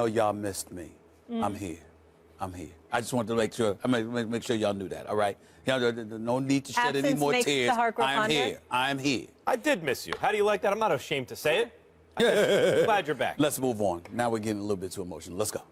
Oh, y'all missed me. I'm here. I'm here. I just wanted to make sure. Make sure y'all knew that. All right. You know, no need to shed any more tears. I'm here. I'm here. I did miss you. How do you like that? I'm not ashamed to say it. I'm glad you're back. Let's move on. Now we're getting a little bit too emotional. Let's go.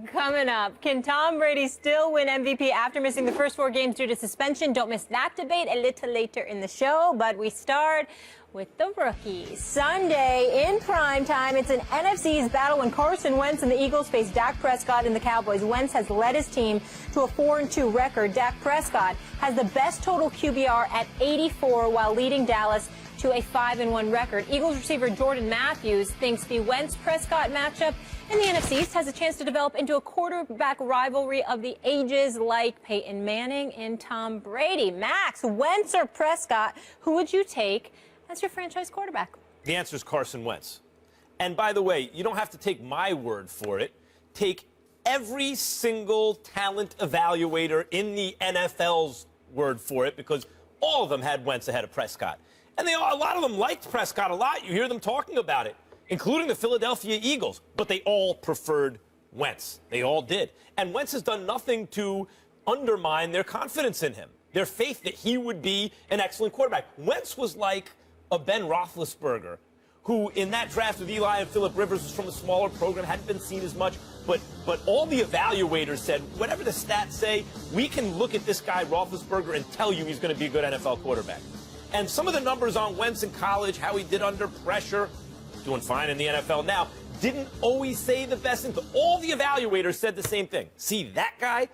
Coming up, can Tom Brady still win MVP after missing the first 4 games due to suspension? Don't miss that debate a little later in the show. But we start with the rookies. Sunday in prime time, it's an NFC East battle when Carson Wentz and the Eagles face Dak Prescott and the Cowboys. Wentz has led his team to a 4-2 record. Dak Prescott has the best total QBR at 84 while leading Dallas to a 5-1 record. Eagles receiver Jordan Matthews thinks the Wentz-Prescott matchup in the NFC East has a chance to develop into a quarterback rivalry of the ages like Peyton Manning and Tom Brady. Max, Wentz or Prescott, who would you take as your franchise quarterback? The answer is Carson Wentz. And by the way, you don't have to take my word for it. Take every single talent evaluator in the NFL's word for it, because all of them had Wentz ahead of Prescott. And a lot of them liked Prescott a lot. You hear them talking about it, including the Philadelphia Eagles. But they all preferred Wentz. They all did. And Wentz has done nothing to undermine their confidence in him, their faith that he would be an excellent quarterback. Wentz was like a Ben Roethlisberger, who in that draft with Eli and Phillip Rivers was from a smaller program, hadn't been seen as much. But all the evaluators said, whatever the stats say, we can look at this guy, Roethlisberger, and tell you he's going to be a good NFL quarterback. And some of the numbers on Wentz in college, how he did under pressure, doing fine in the NFL now, didn't always say the best thing. But all the evaluators said the same thing. See that guy?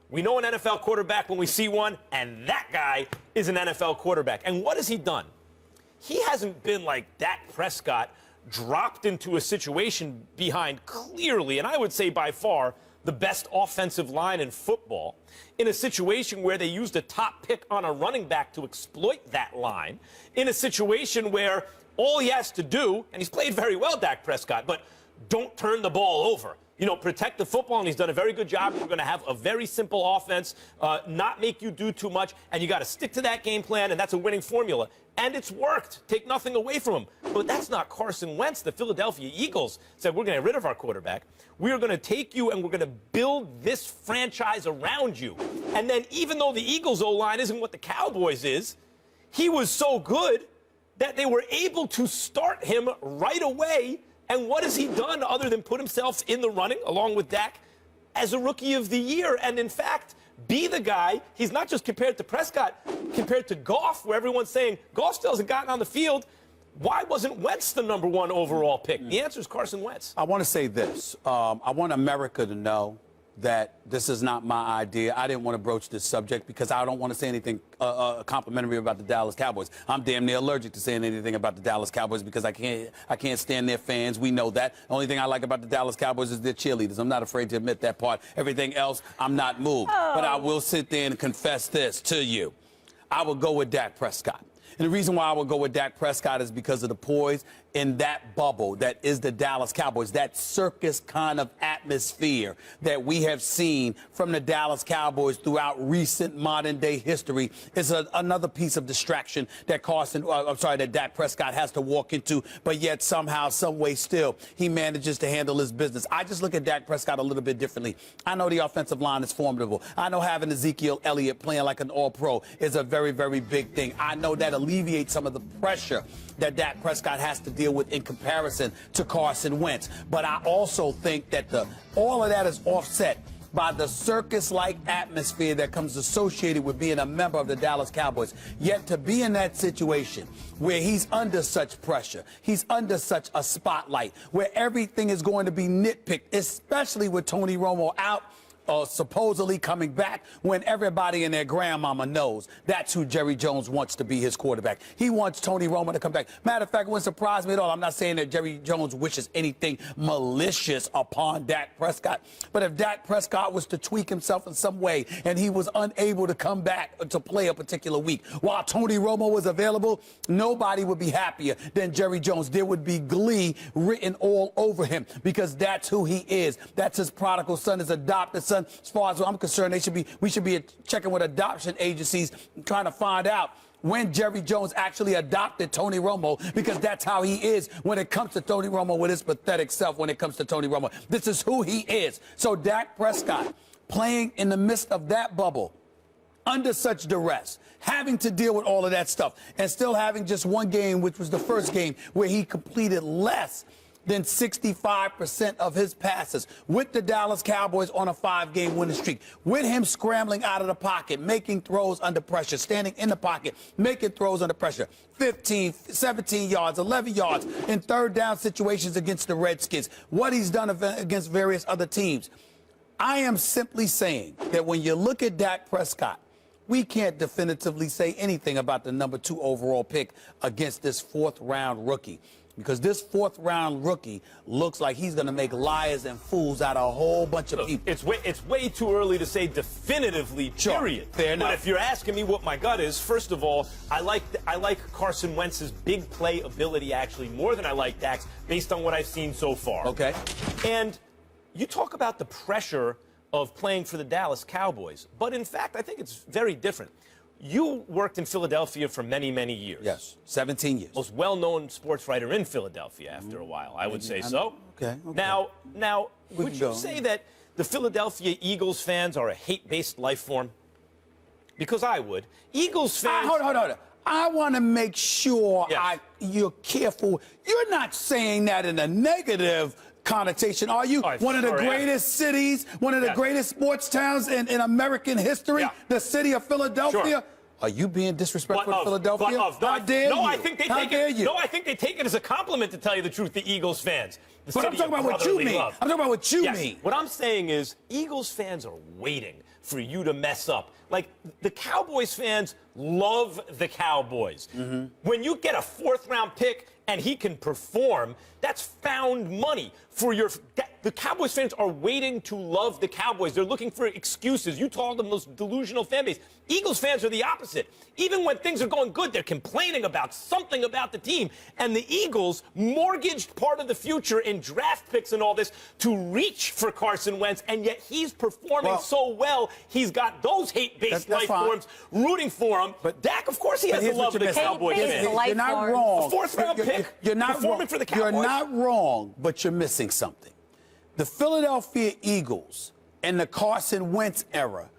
We know an NFL quarterback when we see one, and that guy is an NFL quarterback. And what has he done? He hasn't been like Dak Prescott, dropped into a situation behind clearly, and I would say by far, the best offensive line in football, in a situation where they used a top pick on a running back to exploit that line, in a situation where all he has to do, and he's played very well, Dak Prescott, but don't turn the ball over. You know, protect the football, and he's done a very good job. We're going to have a very simple offense, not make you do too much, and you got to stick to that game plan, and that's a winning formula. And it's worked. Take nothing away from him. But that's not Carson Wentz. The Philadelphia Eagles said, we're going to get rid of our quarterback. We are going to take you, and we're going to build this franchise around you. And then even though the Eagles' O-line isn't what the Cowboys is, he was so good that they were able to start him right away. And what has he done other than put himself in the running, along with Dak, as a Rookie of the Year? And, in fact, be the guy. He's not just compared to Prescott, compared to Goff, where everyone's saying Goff still hasn't gotten on the field. Why wasn't Wentz the #1 overall pick? The answer is Carson Wentz. I want to say this. I want America to know that this is not my idea. I didn't want to broach this subject because I don't want to say anything complimentary about the Dallas Cowboys. I'm damn near allergic to saying anything about the Dallas Cowboys because I can't stand their fans. We know that. The only thing I like about the Dallas Cowboys is their cheerleaders. I'm not afraid to admit that part. Everything else, I'm not moved. But I will sit there and confess this to you. I would go with Dak Prescott. And the reason why I would go with Dak Prescott is because of the poise in that bubble that is the Dallas Cowboys, that circus kind of atmosphere that we have seen from the Dallas Cowboys throughout recent modern-day history is another piece of distraction that that Dak Prescott has to walk into, but yet somehow, some way still, he manages to handle his business. I just look at Dak Prescott a little bit differently. I know the offensive line is formidable. I know having Ezekiel Elliott playing like an all-pro is a very, very big thing. I know that alleviates some of the pressure that Dak Prescott has to deal with in comparison to Carson Wentz. But I also think that all of that is offset by the circus-like atmosphere that comes associated with being a member of the Dallas Cowboys. Yet to be in that situation where he's under such pressure, he's under such a spotlight, where everything is going to be nitpicked, especially with Tony Romo out, supposedly coming back, when everybody and their grandmama knows that's who Jerry Jones wants to be his quarterback. He wants Tony Romo to come back. Matter of fact, it wouldn't surprise me at all. I'm not saying that Jerry Jones wishes anything malicious upon Dak Prescott. But if Dak Prescott was to tweak himself in some way and he was unable to come back to play a particular week while Tony Romo was available, nobody would be happier than Jerry Jones. There would be glee written all over him because that's who he is. That's his prodigal son, his adopted son. As far as I'm concerned, we should be checking with adoption agencies, trying to find out when Jerry Jones actually adopted Tony Romo, because that's how he is when it comes to Tony Romo, with his pathetic self when it comes to Tony Romo. This is who he is. So Dak Prescott playing in the midst of that bubble, under such duress, having to deal with all of that stuff, and still having just one game, which was the first game, where he completed less than 65% of his passes, with the Dallas Cowboys on a 5-game winning streak, with him scrambling out of the pocket, making throws under pressure, standing in the pocket, making throws under pressure, 15, 17 yards, 11 yards in third down situations against the Redskins, what he's done against various other teams. I am simply saying that when you look at Dak Prescott, we can't definitively say anything about the number 2 overall pick against this 4th-round rookie, because this 4th-round rookie looks like he's going to make liars and fools out of a whole bunch of people. It's way too early to say definitively, period. Sure, fair enough. But if you're asking me what my gut is, first of all, I like Carson Wentz's big play ability actually more than I like Dak's, based on what I've seen so far. Okay. And you talk about the pressure of playing for the Dallas Cowboys, but in fact, I think it's very different. You worked in Philadelphia for many, many years. Yes, 17 years. Most well-known sports writer in Philadelphia after a while, I would say so. Okay. Now, would you say that the Philadelphia Eagles fans are a hate-based life form? Because I would. Eagles fans... Hold on. I want to make sure Yes. you're careful. You're not saying that in a negative connotation, are you? One of the greatest cities, one of the greatest sports towns in American history, the city of Philadelphia. Sure. Are you being disrespectful to Philadelphia? How dare you? I think they How dare you? No, I think they take it as a compliment, to tell you the truth, the Eagles fans. But I'm talking about what you mean. I'm talking about what you mean. What I'm saying is Eagles fans are waiting for you to mess up. Like, the Cowboys fans love the Cowboys. Mm-hmm. When you get a 4th-round pick and he can perform, that's found money for your... The Cowboys fans are waiting to love the Cowboys. They're looking for excuses. You call them those delusional fan base. Eagles fans are the opposite. Even when things are going good, they're complaining about something about the team. And the Eagles mortgaged part of the future in draft picks and all this to reach for Carson Wentz, and yet he's performing so well, he's got those hate-based life forms rooting for him. But Dak, of course, he has the love of the Cowboys fans. You're not wrong. A 4th-round pick, you're not performing wrong. for the Cowboys. You're not wrong, but you're missing something. The Philadelphia Eagles in the Carson Wentz era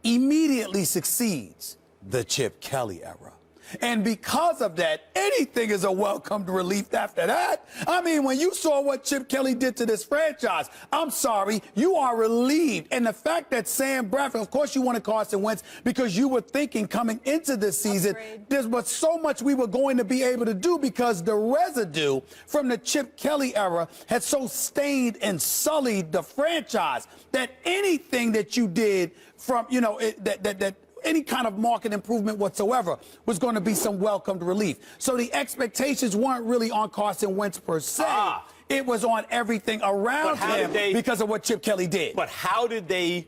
immediately succeeds the Chip Kelly era. And because of that, anything is a welcomed relief after that. I mean, when you saw what Chip Kelly did to this franchise, I'm sorry, you are relieved. And the fact that Sam Bradford, of course you wanted Carson Wentz because you were thinking coming into this season, there was so much we were going to be able to do because the residue from the Chip Kelly era had so stained and sullied the franchise that anything that you did from, any kind of market improvement whatsoever was going to be some welcomed relief. So the expectations weren't really on Carson Wentz per se. It was on everything around him because of what Chip Kelly did. But how did they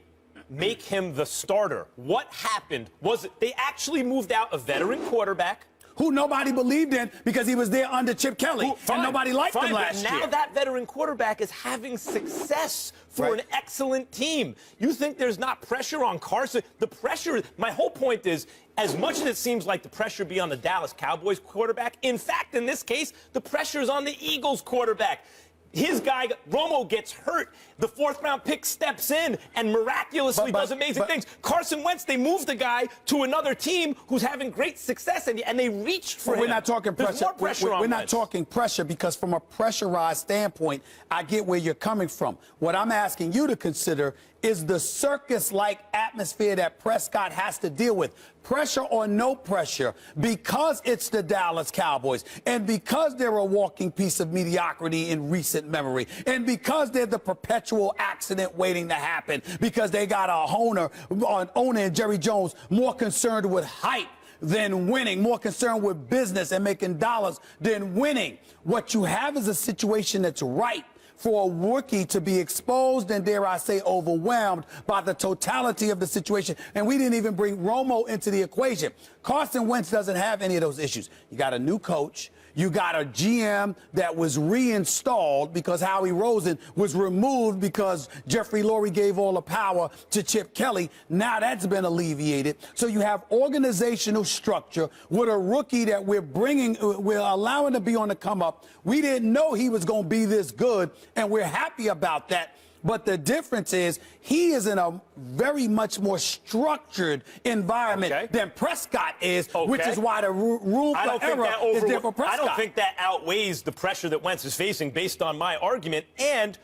make him the starter? What happened? Was it they actually moved out a veteran quarterback who nobody believed in because he was there under Chip Kelly, and nobody liked him last year. Now that veteran quarterback is having success for an excellent team. You think there's not pressure on Carson? The pressure, my whole point is, as much as it seems like the pressure be on the Dallas Cowboys quarterback, in fact, in this case, the pressure is on the Eagles quarterback. His guy, Romo, gets hurt. The 4th-round pick steps in and miraculously does amazing things. Carson Wentz, they moved the guy to another team who's having great success, and they reached for him. We're not talking pressure. More pressure on we're not Wentz. talking pressure because from a pressurized standpoint, I get where you're coming from. What I'm asking you to consider is the circus-like atmosphere that Prescott has to deal with. Pressure or no pressure, because it's the Dallas Cowboys, and because they're a walking piece of mediocrity in recent memory, and because they're the perpetual accident waiting to happen, because they got an owner in Jerry Jones more concerned with hype than winning, more concerned with business and making dollars than winning. What you have is a situation that's ripe for a rookie to be exposed and, dare I say, overwhelmed by the totality of the situation. And we didn't even bring Romo into the equation. Carson Wentz doesn't have any of those issues. You got a new coach. You got a GM that was reinstalled because Howie Rosen was removed because Jeffrey Lurie gave all the power to Chip Kelly. Now that's been alleviated. So you have organizational structure with a rookie that we're allowing to be on the come up. We didn't know he was going to be this good, and we're happy about that. But the difference is he is in a very much more structured environment than Prescott is, which is why the room for error is there for Prescott. I don't think that outweighs the pressure that Wentz is facing based on my argument. And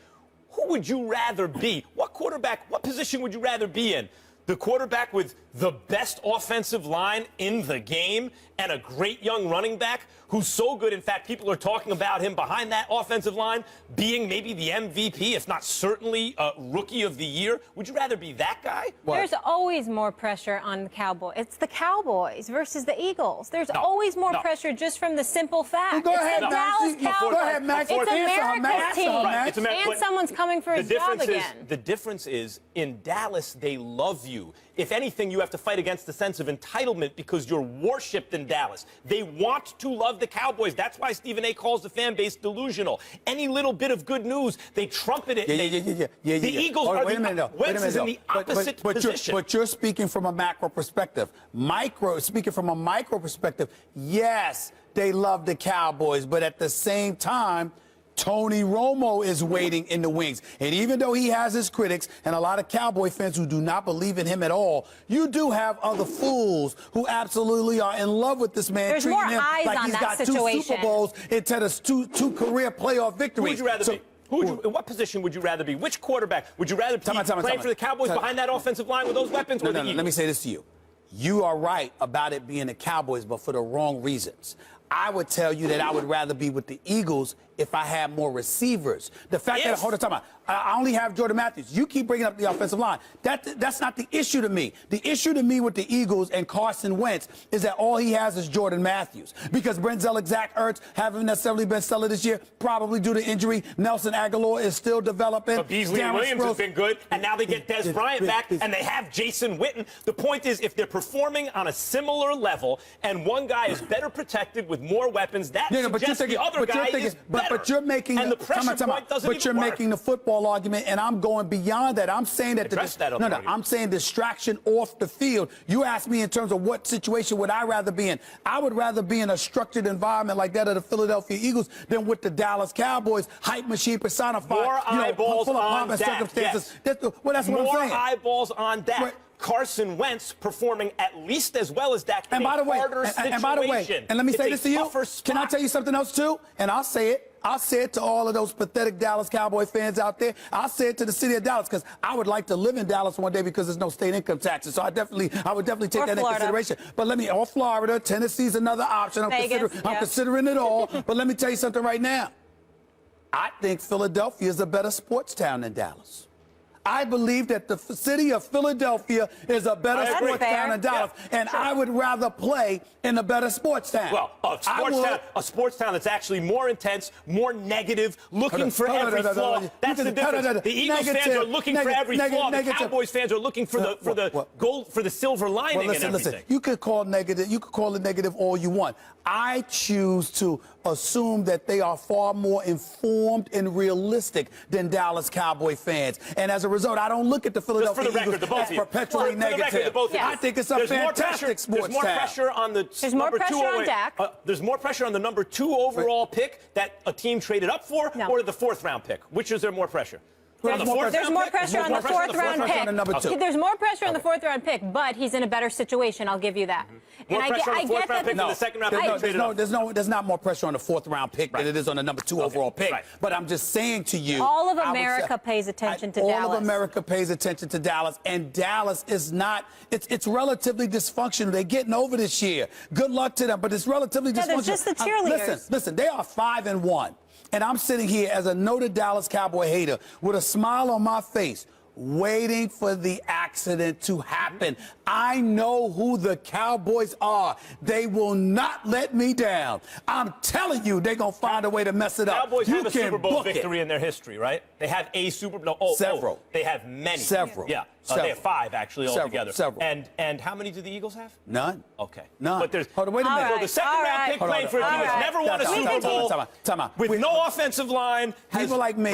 who would you rather be? What quarterback, what position would you rather be in? The quarterback with the best offensive line in the game and a great young running back who's so good. In fact, people are talking about him behind that offensive line being maybe the MVP, if not certainly Rookie of the Year. Would you rather be that guy? There's always more pressure on the Cowboys. It's the Cowboys versus the Eagles. There's always more pressure just from the simple fact. Go ahead, the Dallas Cowboys. Go ahead, Max. It's America's team. Right. And someone's coming for his job again. The difference is, in Dallas, they love you. If anything, you have to fight against the sense of entitlement because you're worshipped in Dallas. They want to love the Cowboys. That's why Stephen A. calls the fan base delusional. Any little bit of good news, they trumpet it. The Eagles are Wentz is in the opposite position. But you're speaking from a macro perspective. Speaking from a micro perspective, yes, they love the Cowboys, but at the same time, Tony Romo is waiting in the wings. And even though he has his critics and a lot of Cowboy fans who do not believe in him at all, you do have other fools who absolutely are in love with this man. There's treating more him eyes like on he's that got situation. 2 Super Bowls instead of two career playoff victories. Who would you rather be? In what position would you rather be? Which quarterback would you rather be playing for the Cowboys behind that offensive line with those weapons? No, let me say this to you. You are right about it being the Cowboys, but for the wrong reasons. I would tell you that I would rather be with the Eagles if I had more receivers. The fact that, hold on, time out. I only have Jordan Matthews. You keep bringing up the offensive line. That's not the issue to me. The issue to me with the Eagles and Carson Wentz is that all he has is Jordan Matthews. Because Brenzel and Zach Ertz haven't necessarily been stellar this year, probably due to injury. Nelson Aguilar is still developing. But Beasley and Williams has been good, and now they get Des Bryant back, and they have Jason Witten. The point is, if they're performing on a similar level, and one guy is better protected with more weapons, that suggests the other guy is better. But you're making and the pressure point doesn't but you're even work. making the football argument, and I'm going beyond that. I'm saying that I'm saying distraction off the field. You asked me in terms of what situation would I rather be in. I would rather be in a structured environment like that of the Philadelphia Eagles than with the Dallas Cowboys, hype machine personified. More eyeballs full of on pomp and Dak. circumstances. Yes. That's what I'm saying. More eyeballs on Dak. Right. Carson Wentz performing at least as well as Dak. And by the way, and let me It's say a this to you. tougher Can I tell you something else too? And I'll say it. I'll say it to all of those pathetic Dallas Cowboy fans out there. I'll say it to the city of Dallas because I would like to live in Dallas one day because there's no state income taxes. So I would definitely take that into consideration. But or Florida, Tennessee's another option. I'm considering it all. But let me tell you something right now. I think Philadelphia is a better sports town than Dallas. I believe that the city of Philadelphia is a better sports town than Dallas, and I would rather play in a better sports town. Well, a sports town that's actually more intense, more negative, looking for every flaw. That's the difference. The Eagles fans are looking for every flaw. The Cowboys fans are looking for the gold, for the silver lining and everything. Listen. You could call it negative all you want. I choose to assume that they are far more informed and realistic than Dallas Cowboy fans. And as a result, I don't look at the Philadelphia Eagles as perpetually negative. I think it's a fantastic sports town. There's more pressure on the There's more pressure on Dak. There's more pressure on the number 2 overall pick that a team traded up for, or the 4th round pick. Which is there more pressure? There's more pressure on the 4th round pick. There's more pressure on the 4th round pick, but he's in a better situation. I'll give you that. More pressure on the 4th round pick than the 2nd round pick. There's not more pressure on the 4th round pick than it is on the number 2 overall pick. But I'm just saying to you, all of America pays attention to Dallas. All of America pays attention to Dallas, and Dallas is not. It's relatively dysfunctional. They're getting over this year. Good luck to them, but it's relatively dysfunctional. It's just the cheerleaders. Listen. They are 5-1. And I'm sitting here as a noted Dallas Cowboy hater with a smile on my face, waiting for the accident to happen. I know who the Cowboys are. They will not let me down. I'm telling you, they're going to find a way to mess it up. Cowboys have a Super Bowl victory in their history, right? They have a Super Bowl. Several. They have many. Several. Yeah. They have 5, actually, altogether. Several. And how many do the Eagles have? None. Okay. None. But there's, hold on, wait a minute. So the second-round pick playing for a team that's never won a Super Bowl with no offensive line. People like me,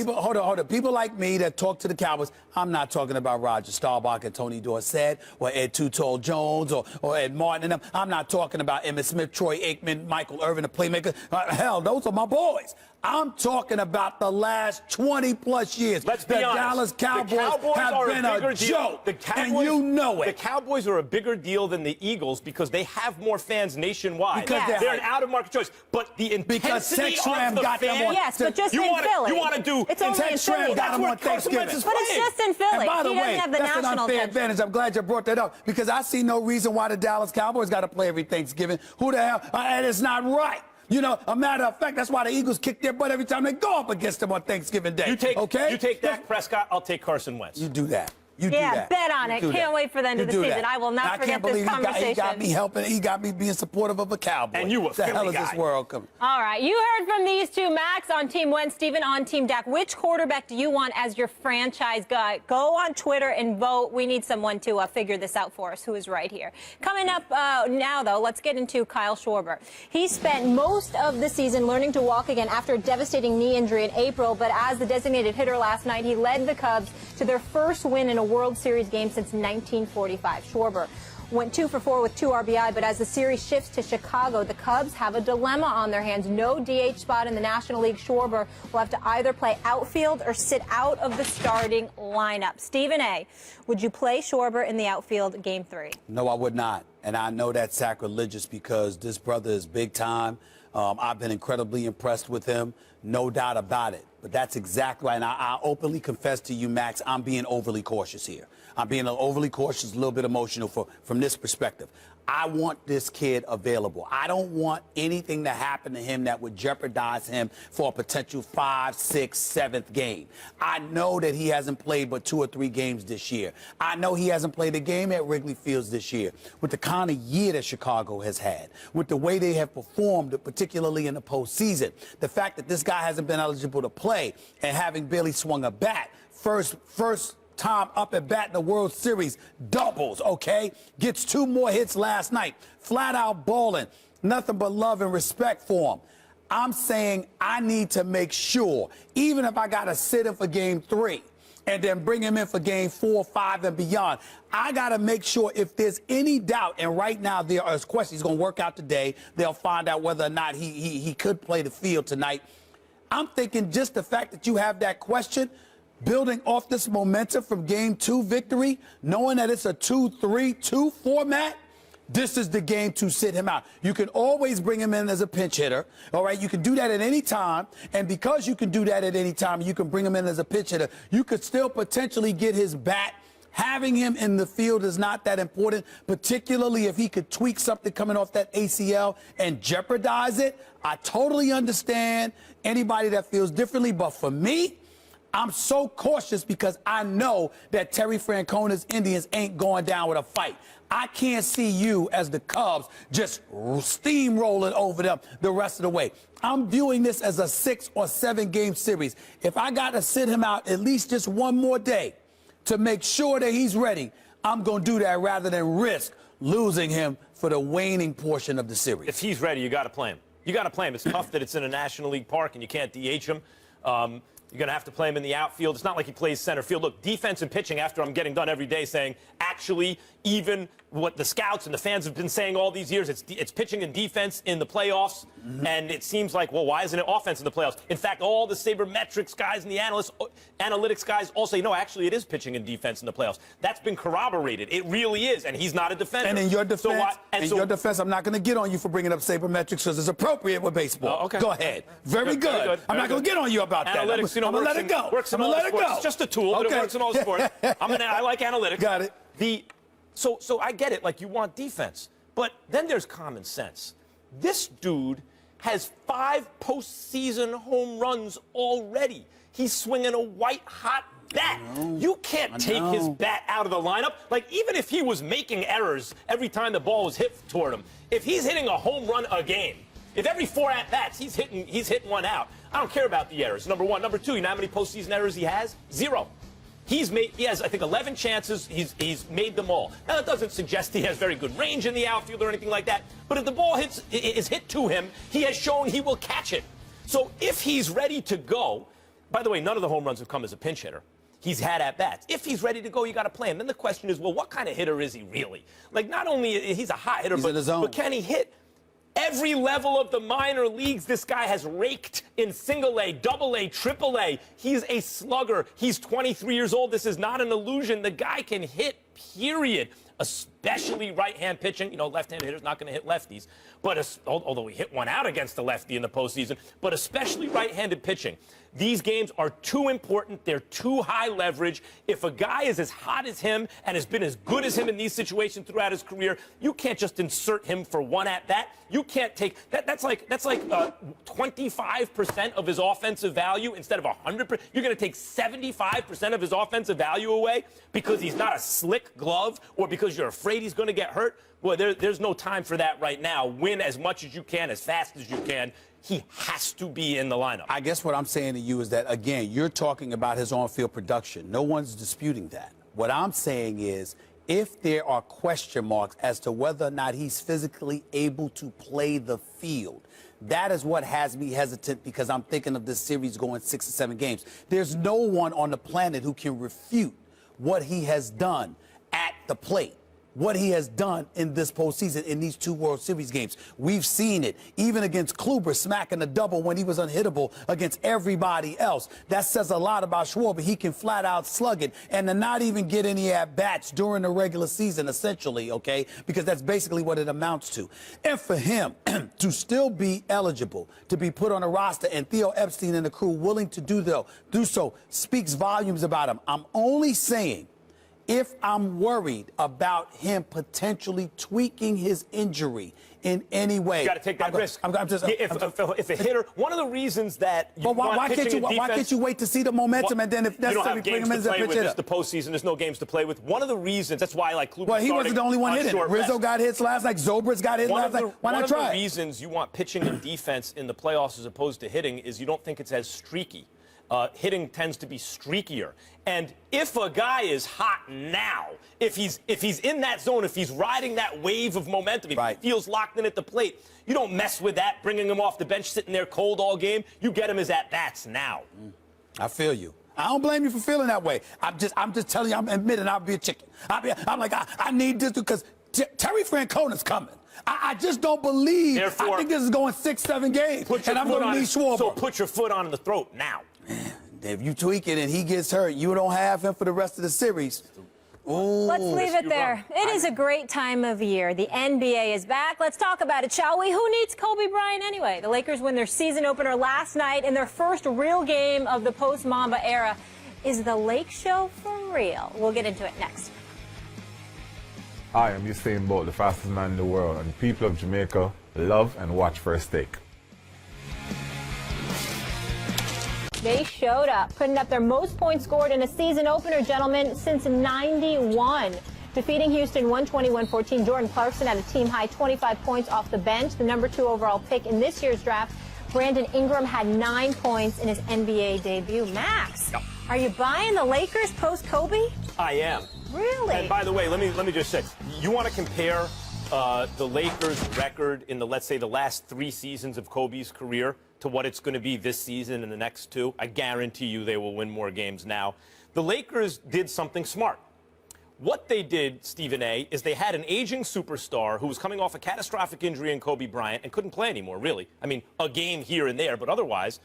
hold on. People like me that talk to the Cowboys. I'm not talking about Roger Staubach and Tony Dorsett or Ed Tuttle Jones or Ed Martin and them. I'm not talking about Emmitt Smith, Troy Aikman, Michael Irvin, the playmaker. Hell, those are my boys. I'm talking about the last 20-plus years. Let's be honest. Dallas Cowboys have been a joke, and you know it. The Cowboys are a bigger deal than the Eagles because they have more fans nationwide. Because they're an out-of-market choice. But the intensity of the fans... Yes, but just in Philly. You want to do... It's only in Philly. got them on Thanksgiving. But it's just in Philly. And by the he doesn't way, have the that's an national unfair attention. advantage. I'm glad you brought that up because I see no reason why the Dallas Cowboys got to play every Thanksgiving. Who the hell? And it's not right. You know, a matter of fact, that's why the Eagles kick their butt every time they go up against them on Thanksgiving Day. You take Dak Prescott, I'll take Carson Wentz. You do that. You do yeah, that. bet on it. Can't wait for the end of the season. I will not forget this conversation. He got me helping. He got me being supportive of a Cowboy. And you a Philly guy. The hell is this world coming? All right, you heard from these two, Max on Team Wentz, Steven on Team Dak. Which quarterback do you want as your franchise guy? Go on Twitter and vote. We need someone to figure this out for us. Who is right here? Coming up now, though, let's get into Kyle Schwarber. He spent most of the season learning to walk again after a devastating knee injury in April, but as the designated hitter last night, he led the Cubs to their first win in a World Series game since 1945. Schwarber went 2 for 4 with 2 RBI, but as the series shifts to Chicago, the Cubs have a dilemma on their hands. No DH spot in the National League. Schwarber will have to either play outfield or sit out of the starting lineup. Stephen A., would you play Schwarber in the outfield Game 3? No, I would not. And I know that's sacrilegious because this brother is big time. I've been incredibly impressed with him, no doubt about it. But that's exactly right. And I openly confess to you, Max, I'm being overly cautious here. I'm being overly cautious, a little bit emotional from this perspective. I want this kid available. I don't want anything to happen to him that would jeopardize him for a potential 5th, 6th, 7th game. I know that he hasn't played but 2 or 3 games this year. I know he hasn't played a game at Wrigley Field this year. With the kind of year that Chicago has had, with the way they have performed, particularly in the postseason, the fact that this guy hasn't been eligible to play and having barely swung a bat, first time up at bat in the World Series, doubles, okay? Gets 2 more hits last night. Flat out balling. Nothing but love and respect for him. I'm saying I need to make sure, even if I got to sit him for Game 3 and then bring him in for Game 4, 5, and beyond, I got to make sure if there's any doubt, and right now there are questions, he's going to work out today. They'll find out whether or not he could play the field tonight. I'm thinking just the fact that you have that question, building off this momentum from Game 2 victory, knowing that it's a 2-3-2 format, this is the game to sit him out. You can always bring him in as a pinch hitter, all right? You can do that at any time, and because you can do that at any time, you can bring him in as a pinch hitter, you could still potentially get his bat. Having him in the field is not that important, particularly if he could tweak something coming off that ACL and jeopardize it. I totally understand anybody that feels differently, but for me, I'm so cautious because I know that Terry Francona's Indians ain't going down with a fight. I can't see you as the Cubs just steamrolling over them the rest of the way. I'm viewing this as a 6 or 7 game series. If I got to sit him out at least just 1 more day to make sure that he's ready, I'm going to do that rather than risk losing him for the waning portion of the series. If he's ready, you got to play him. You got to play him. It's tough that it's in a National League park and you can't DH him. You're going to have to play him in the outfield. It's not like he plays center field. Look, defense and pitching, after I'm getting done every day saying, actually, even what the scouts and the fans have been saying all these years, it's pitching and defense in the playoffs. And it seems like, well, why isn't it offense in the playoffs? In fact, all the sabermetrics guys and the analytics guys all say, no, actually, it is pitching and defense in the playoffs. That's been corroborated. It really is. And he's not a defender. And in your defense, I'm not going to get on you for bringing up sabermetrics because it's appropriate with baseball. Okay. Go ahead. Very good. I'm not going to get on you about that. Analytics, I'm going to let it go. Works in all sports. It's just a tool, but it works in all sports. I like analytics. Got it. So I get it, like you want defense. But then there's common sense. This dude has 5 postseason home runs already. He's swinging a white-hot bat. You can't take his bat out of the lineup. Like, even if he was making errors every time the ball was hit toward him, if he's hitting a home run a game, if every 4 at-bats he's hitting 1 out, I don't care about the errors, number one. Number two, you know how many postseason errors he has? 0. He has, I think, 11 chances. He's made them all. Now, that doesn't suggest he has very good range in the outfield or anything like that. But if the ball is hit to him, he has shown he will catch it. So if he's ready to go, by the way, none of the home runs have come as a pinch hitter. He's had at-bats. If he's ready to go, you got to play him. Then the question is, well, what kind of hitter is he really? Like, not only he's a hot hitter, but can he hit? Every level of the minor leagues, this guy has raked in single A, double A, triple A. He's a slugger. He's 23 years old. This is not an illusion. The guy can hit, period. Especially right-hand pitching. You know, left-handed hitter's not going to hit lefties. But although he hit one out against the lefty in the postseason, but especially right-handed pitching. These games are too important. They're too high leverage. If a guy is as hot as him and has been as good as him in these situations throughout his career, you can't just insert him for one at-bat. You can't take that. That's like 25% of his offensive value instead of 100%. You're going to take 75% of his offensive value away because he's not a slick glove or because you're afraid he's going to get hurt. Well, there's no time for that right now. Win as much as you can, as fast as you can. He has to be in the lineup. I guess what I'm saying to you is that, again, you're talking about his on-field production. No one's disputing that. What I'm saying is, if there are question marks as to whether or not he's physically able to play the field, that is what has me hesitant, because I'm thinking of this series going 6 or 7 games. There's no one on the planet who can refute what he has done at the plate, what he has done in this postseason in these 2 World Series games. We've seen it, even against Kluber, smacking a double when he was unhittable against everybody else. That says a lot about Schwarber. He can flat out slug it and to not even get any at-bats during the regular season, essentially, okay, because that's basically what it amounts to. And for him to still be eligible to be put on a roster and Theo Epstein and the crew willing to do so speaks volumes about him. I'm only saying, if I'm worried about him potentially tweaking his injury in any way, you got to take that risk. If a hitter, one of the reasons that you why can't you wait to see the momentum and then if necessary bring him in as a pitch hitter? It's the postseason. There's no games to play with. One of the reasons that's why I like Kluber. Well, he wasn't the only one hitting. Rizzo got hits last night. Zobrist got hit last night. Why not try? One of the reasons you want pitching and defense in the playoffs as opposed to hitting is you don't think it's as streaky. Hitting tends to be streakier. And if a guy is hot now, if he's in that zone, if he's riding that wave of momentum, if he feels locked in at the plate, you don't mess with that, bringing him off the bench, sitting there cold all game. You get him his at-bats now. I feel you. I don't blame you for feeling that way. I'm just telling you, I'm admitting I'll be a chicken. I'm like, I need this because Terry Francona's coming. I just don't believe. Therefore, I think this is going 6, 7 games, and I'm going to need Schwarber. So put your foot on the throat now. If you tweak it and he gets hurt, you don't have him for the rest of the series. Ooh, let's leave it there. It is a great time of year. The NBA is back. Let's talk about it, shall we? Who needs Kobe Bryant anyway? The Lakers win their season opener last night in their first real game of the post-Mamba era. Is the Lake Show for real? We'll get into it next. I am Usain Bolt, the fastest man in the world, and people of Jamaica love and watch for a steak. They showed up, putting up their most points scored in a season opener, gentlemen, since '91. Defeating Houston 120-114, Jordan Clarkson had a team-high 25 points off the bench. The number 2 overall pick in this year's draft, Brandon Ingram, had 9 points in his NBA debut. Max, are you buying the Lakers post-Kobe? I am. Really? And by the way, let me just say, you want to compare the Lakers' record in the, let's say, the last 3 seasons of Kobe's career to what it's going to be this season and the next 2, I guarantee you they will win more games now. The Lakers did something smart. What they did, Stephen A., is they had an aging superstar who was coming off a catastrophic injury in Kobe Bryant and couldn't play anymore, really. I mean, a game here and there, but otherwise.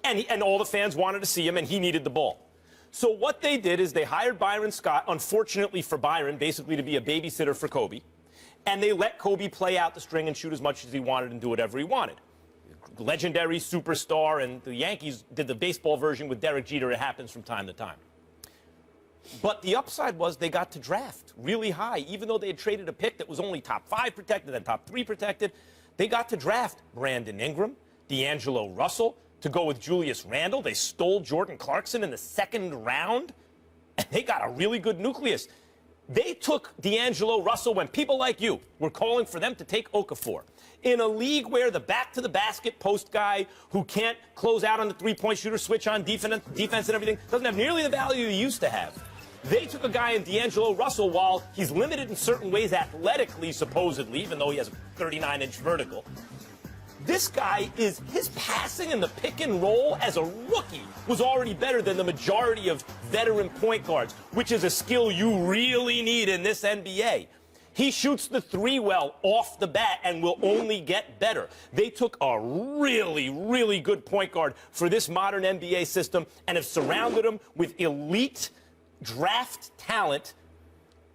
And all the fans wanted to see him, and he needed the ball. So what they did is they hired Byron Scott, unfortunately for Byron, basically to be a babysitter for Kobe. And they let Kobe play out the string and shoot as much as he wanted and do whatever he wanted. Legendary superstar, and the Yankees did the baseball version with Derek Jeter. It happens from time to time. But the upside was they got to draft really high. Even though they had traded a pick that was only top 5 protected and top 3 protected, they got to draft Brandon Ingram, D'Angelo Russell, to go with Julius Randle. They stole Jordan Clarkson in the 2nd round, and they got a really good nucleus. They took D'Angelo Russell when people like you were calling for them to take Okafor. In a league where the back-to-the-basket post guy who can't close out on the three-point shooter, switch on defense and everything, doesn't have nearly the value he used to have. They took a guy in D'Angelo Russell while he's limited in certain ways athletically, supposedly, even though he has a 39-inch vertical. This guy his passing in the pick and roll as a rookie was already better than the majority of veteran point guards, which is a skill you really need in this NBA. He shoots the three well off the bat and will only get better. They took a really, really good point guard for this modern NBA system and have surrounded him with elite draft talent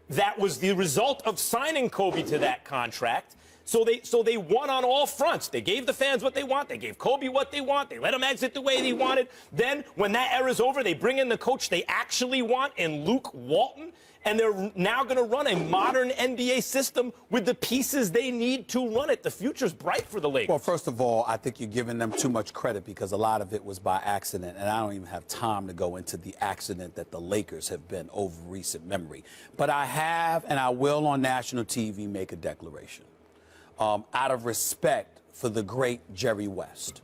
that was the result of signing Kobe to that contract. So they won on all fronts. They gave the fans what they want. They gave Kobe what they want. They let him exit the way they wanted. Then, when that era's over, they bring in the coach they actually want in Luke Walton, and they're now going to run a modern NBA system with the pieces they need to run it. The future's bright for the Lakers. Well, first of all, I think you're giving them too much credit because a lot of it was by accident, and I don't even have time to go into the accident that the Lakers have been over recent memory. But I have, and I will on national TV make a declaration. Out of respect for the great Jerry West,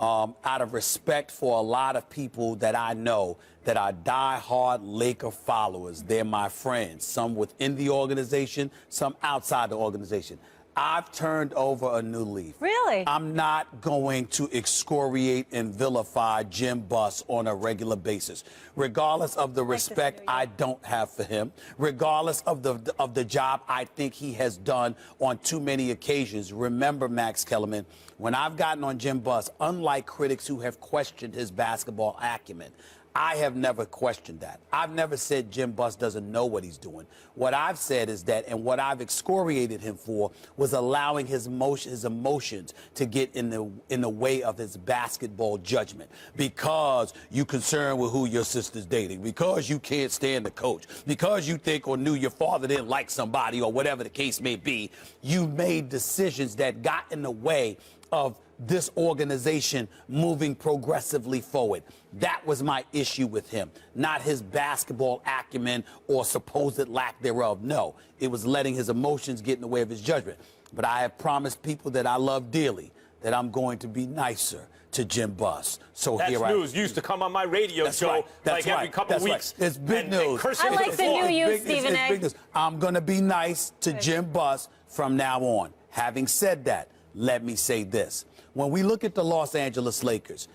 out of respect for a lot of people that I know that are diehard Laker followers. They're my friends, some within the organization, some outside the organization. I've turned over a new leaf. Really? I'm not going to excoriate and vilify Jim Buss on a regular basis, regardless of the respect I don't have for him, regardless of the job I think he has done on too many occasions. Remember, Max Kellerman, when I've gotten on Jim Buss, unlike critics who have questioned his basketball acumen, I have never questioned that. I've never said Jim Buss doesn't know what he's doing. What I've said is that, and what I've excoriated him for, was allowing his emotions to get in the way of his basketball judgment. Because you're concerned with who your sister's dating, because you can't stand the coach, because you think or knew your father didn't like somebody, or whatever the case may be, you made decisions that got in the way of this organization moving progressively forward. That was my issue with him, not his basketball acumen or supposed lack thereof. No, it was letting his emotions get in the way of his judgment. But I have promised people that I love dearly that I'm going to be nicer to Jim Buss. So That's here news. You used to come on my radio show every couple of weeks. Right. It's big news. I like the new you, Stephen A. Big news. I'm going to be nice to Jim Buss from now on. Having said that, let me say this. When we look at the Los Angeles Lakers,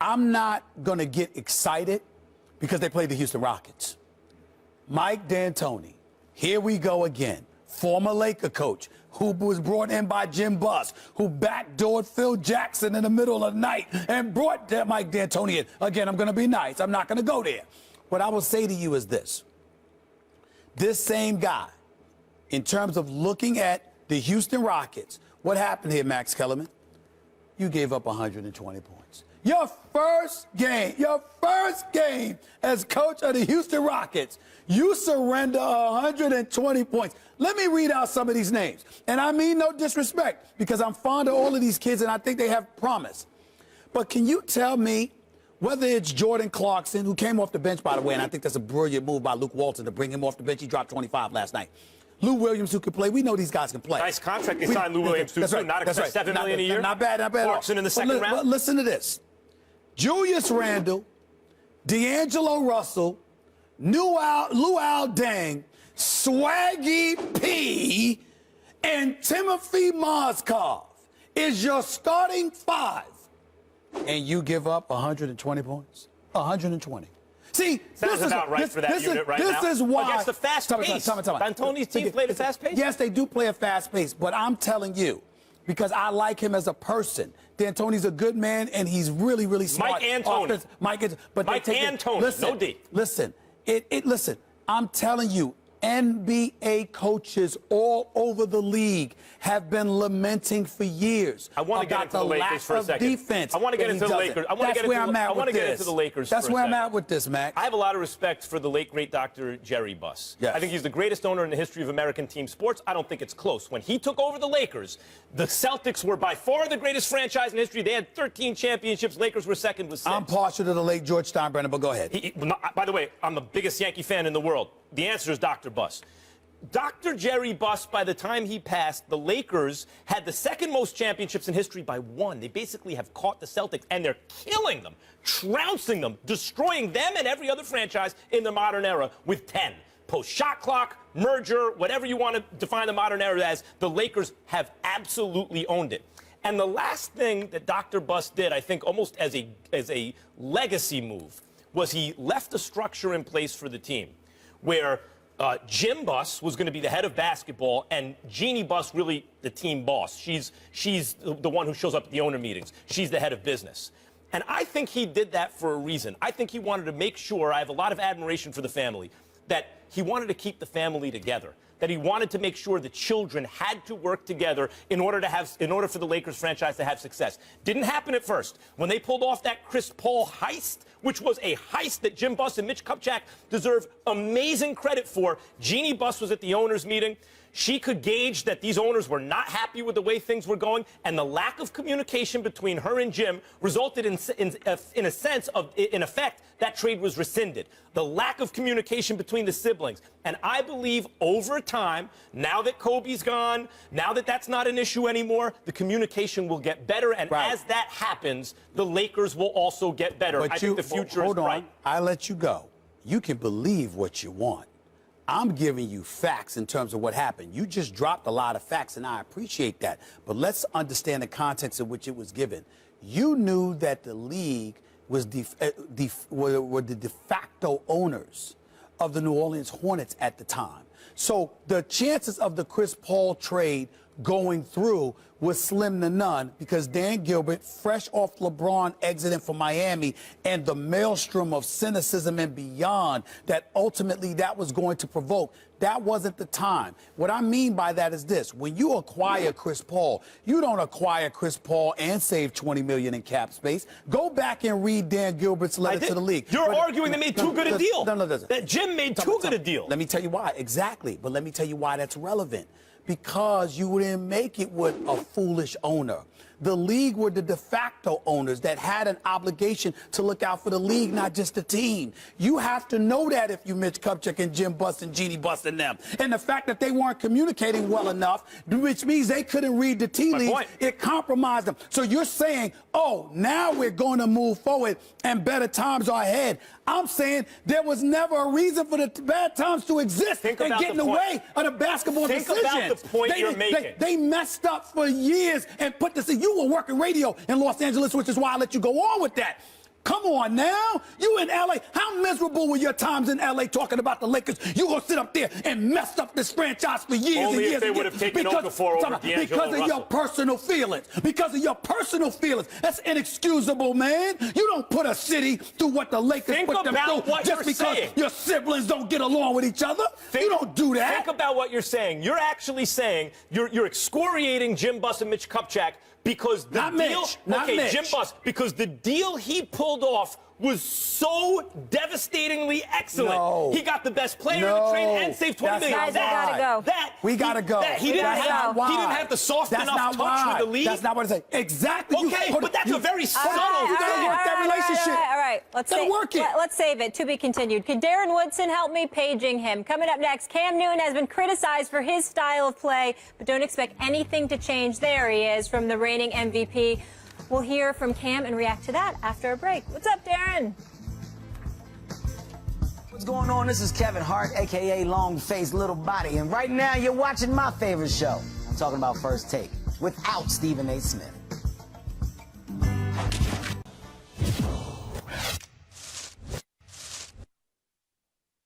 I'm not going to get excited because they played the Houston Rockets. Mike D'Antoni, here we go again, former Laker coach, who was brought in by Jim Buss, who backdoored Phil Jackson in the middle of the night and brought Mike D'Antoni in. Again, I'm going to be nice. I'm not going to go there. What I will say to you is this. This same guy, in terms of looking at the Houston Rockets, what happened here, Max Kellerman? You gave up 120 points. Your first game as coach of the Houston Rockets, you surrender 120 points. Let me read out some of these names. And I mean no disrespect, because I'm fond of all of these kids and I think they have promise. But can you tell me whether it's Jordan Clarkson, who came off the bench, by the way, and I think that's a brilliant move by Luke Walton to bring him off the bench. He dropped 25 last night. Lou Williams, who can play. We know these guys can play. Nice contract they signed Lou Williams to, too. Right, Not expensive, $7 million a year. Not bad, not bad. Clarkson in the second round. But listen to this. Julius Randle, D'Angelo Russell, Luol Deng, Swaggy P, and Timothy Mozgov is your starting five. And you give up 120 points? 120. See, sounds about right for that unit right now. This is why. Against the fast pace. D'Antoni's team played a fast pace? Yes, they do play a fast pace, but I'm telling you, because I like him as a person. D'Antoni's a good man, and he's really, really smart. Mike Antoni. Mike Antoni. Listen, no D. Listen, listen. I'm telling you, NBA coaches all over the league have been lamenting for years. I want to get into the Lakers for a second. Defense. I want to get into the Lakers. I want to get into the Lakers. That's where I'm at with this, Max. I have a lot of respect for the late great Dr. Jerry Buss. Yes. I think he's the greatest owner in the history of American team sports. I don't think it's close. When he took over the Lakers, the Celtics were by far the greatest franchise in history. They had 13 championships. Lakers were second with 6. I'm partial to the late George Steinbrenner, but go ahead. By the way, I'm the biggest Yankee fan in the world. the answer is Dr. Buss. Dr. Jerry Buss, by the time he passed, the Lakers had the second most championships in history by 1. They basically have caught the Celtics, and they're killing them, trouncing them, destroying them and every other franchise in the modern era with 10. Post-shot clock, merger, whatever you want to define the modern era as, the Lakers have absolutely owned it. And the last thing that Dr. Buss did, I think almost as a legacy move, was he left a structure in place for the team where Jim Buss was going to be the head of basketball, and Jeannie Buss really the team boss. She's the one who shows up at the owner meetings. She's the head of business. And I think he did that for a reason. I think he wanted to make sure, I have a lot of admiration for the family, that he wanted to keep the family together, that he wanted to make sure the children had to work together in order for the Lakers franchise to have success. Didn't happen at first. When they pulled off that Chris Paul heist, which was a heist that Jim Buss and Mitch Kupchak deserve amazing credit for, Jeannie Buss was at the owners' meeting. She could gauge that these owners were not happy with the way things were going, and the lack of communication between her and Jim resulted in effect, that trade was rescinded. The lack of communication between the siblings. And I believe over time, now that Kobe's gone, now that that's not an issue anymore, the communication will get better. And as that happens, the Lakers will also get better. But I think the future is bright. Hold on. I let you go. You can believe what you want. I'm giving you facts in terms of what happened. You just dropped a lot of facts, and I appreciate that. But let's understand the context in which it was given. You knew that the league was were the de facto owners of the New Orleans Hornets at the time. So the chances of the Chris Paul trade going through was slim to none because Dan Gilbert, fresh off LeBron exiting from Miami, and the maelstrom of cynicism and beyond that ultimately that was going to provoke, that wasn't the time. What I mean by that is this. When you acquire Chris Paul, you don't acquire Chris Paul and save $20 million in cap space. Go back and read Dan Gilbert's letter to the league. You're arguing they made too good a deal. No. That Jim made too good a deal. Let me tell you why. Exactly. But let me tell you why that's relevant. Because you didn't make it with a foolish owner. The league were the de facto owners that had an obligation to look out for the league, not just the team. You have to know that if you Mitch Kupchak and Jim Buss and Jeannie Buss and them. And the fact that they weren't communicating well enough, which means they couldn't read the tea leaves, it compromised them. So you're saying, oh, now we're going to move forward and better times are ahead. I'm saying there was never a reason for the bad times to exist and get in the way of the basketball decisions. Think about the point you're making. They messed up for years and put this in. You were working radio in Los Angeles, which is why I let you go on with that. Come on now. You in L.A. How miserable were your times in L.A. talking about the Lakers? You gonna sit up there and mess up this franchise for years and years. Only if they would have taken Okafor over D'Angelo Because of your personal feelings. Because of your personal feelings. That's inexcusable, man. You don't put a city through what the Lakers put them through just because your siblings don't get along with each other. You don't do that. Think about what you're saying. You're actually saying you're excoriating Jim Buss and Mitch Kupchak because the Jim Buss, because the deal he pulled off was so devastatingly excellent. No. He got the best player in the trade and saved $20 million. Guys, I gotta go. We gotta go. He didn't have the soft enough touch with the league. That's not what I say. Exactly. Okay, but that's a very subtle. You gotta work that relationship. All right. Let's save it. To be continued. Can Darren Woodson help me paging him? Coming up next, Cam Newton has been criticized for his style of play, but don't expect anything to change. There he is from the reigning MVP. We'll hear from Cam and react to that after a break. What's up, Darren? What's going on? This is Kevin Hart, a.k.a. Long-Faced Little Body. And right now, you're watching my favorite show. I'm talking about First Take, without Stephen A. Smith.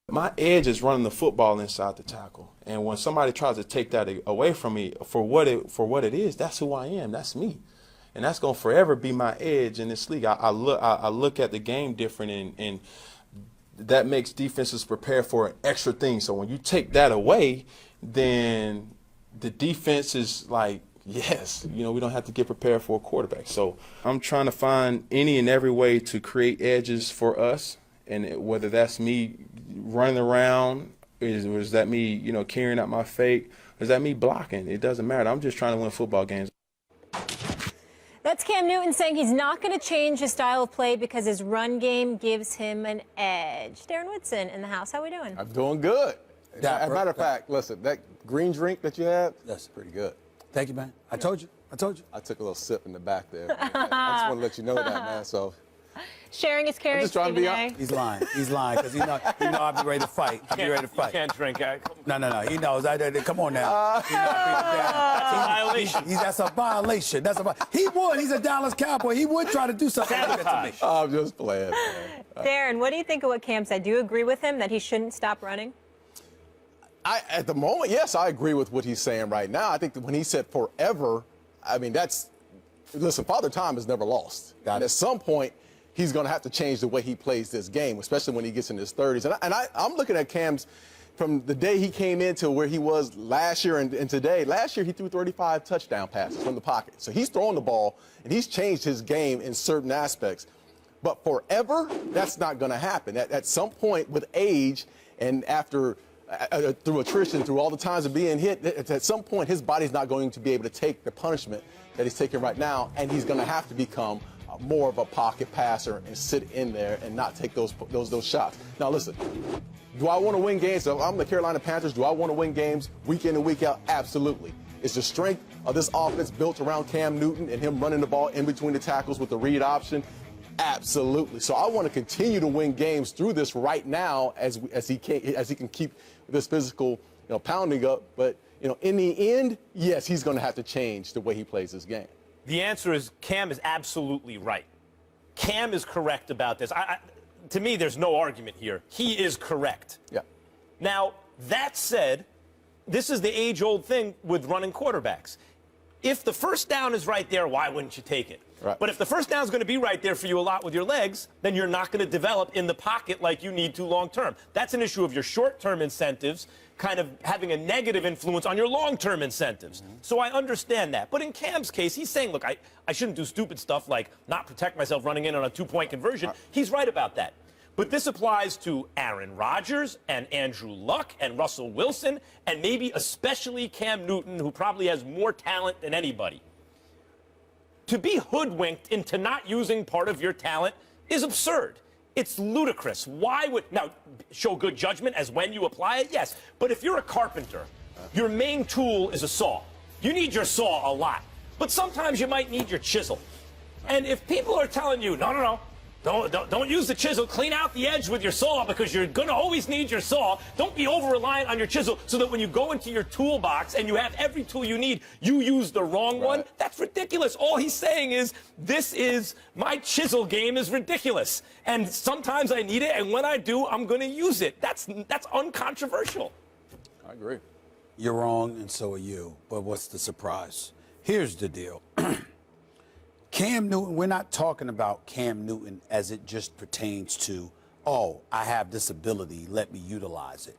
My edge is running the football inside the tackle. And when somebody tries to take that away from me for what it is, that's who I am. That's me. And that's going to forever be my edge in this league. I look at the game different, and that makes defenses prepare for extra things. So when you take that away, then the defense is like, yes, we don't have to get prepared for a quarterback. So I'm trying to find any and every way to create edges for us, and whether that's me running around, is that me, carrying out my fake, or is that me blocking? It doesn't matter. I'm just trying to win football games. That's Cam Newton saying he's not going to change his style of play because his run game gives him an edge. Darren Woodson in the house. How are we doing? I'm doing good. As a matter of fact, listen, that green drink that you had, Yes. pretty good. Thank you, man. I told you. I told you. I took a little sip in the back there. Man. I just want to let you know that, man. So Sharing is caring. I'm just trying to be Stephen A. He's lying. He's lying because he know I'll be ready to fight. I'll be ready to fight. You can't drink. No. He knows. Come on now. He knows That's a violation. That's a violation. He would. He's a Dallas Cowboy. He would try to do something like that to me. I'm just playing, man. Darren, what do you think of what Cam said? Do you agree with him that he shouldn't stop running? At the moment, yes, I agree with what he's saying right now. I think that when he said forever, I mean, listen, Father Time has never lost. And at some point, he's going to have to change the way he plays this game, especially when he gets in his 30s. And I'm looking at Cam's from the day he came into where he was last year and today. Last year, he threw 35 touchdown passes from the pocket. So he's throwing the ball, and he's changed his game in certain aspects. But forever, that's not going to happen. At some point with age and after through attrition, through all the times of being hit, at some point his body's not going to be able to take the punishment that he's taking right now, and he's going to have to become more of a pocket passer and sit in there and not take those shots. Now listen, do I want to win games? So I'm the Carolina Panthers. Do I want to win games week in and week out? Absolutely. It's the strength of this offense built around Cam Newton and him running the ball in between the tackles with the read option. Absolutely. So I want to continue to win games through this right now as he can keep this physical, pounding up. But in the end, yes, he's going to have to change the way he plays this game. The answer is Cam is absolutely right. Cam is correct about this. To me, there's no argument here. He is correct. Yeah. Now, that said, this is the age-old thing with running quarterbacks. If the first down is right there, why wouldn't you take it? Right. But if the first down is going to be right there for you a lot with your legs, then you're not going to develop in the pocket like you need to long-term. That's an issue of your short-term incentives kind of having a negative influence on your long-term incentives. So I understand that. But in Cam's case, he's saying, look, I shouldn't do stupid stuff like not protect myself running in on a two-point conversion. He's right about that. But this applies to Aaron Rodgers and Andrew Luck and Russell Wilson and maybe especially Cam Newton, who probably has more talent than anybody. To be hoodwinked into not using part of your talent is absurd. It's ludicrous. Now, show good judgment as when you apply it? Yes. But if you're a carpenter, your main tool is a saw. You need your saw a lot. But sometimes you might need your chisel. And if people are telling you, no, don't use the chisel, clean out the edge with your saw because you're going to always need your saw. Don't be over-reliant on your chisel so that when you go into your toolbox and you have every tool you need, you use the wrong one. That's ridiculous. All he's saying is, my chisel game is ridiculous. And sometimes I need it, and when I do, I'm going to use it. That's uncontroversial. I agree. You're wrong, and so are you. But what's the surprise? Here's the deal. Cam Newton, we're not talking about Cam Newton as it just pertains to, oh, I have this ability, let me utilize it.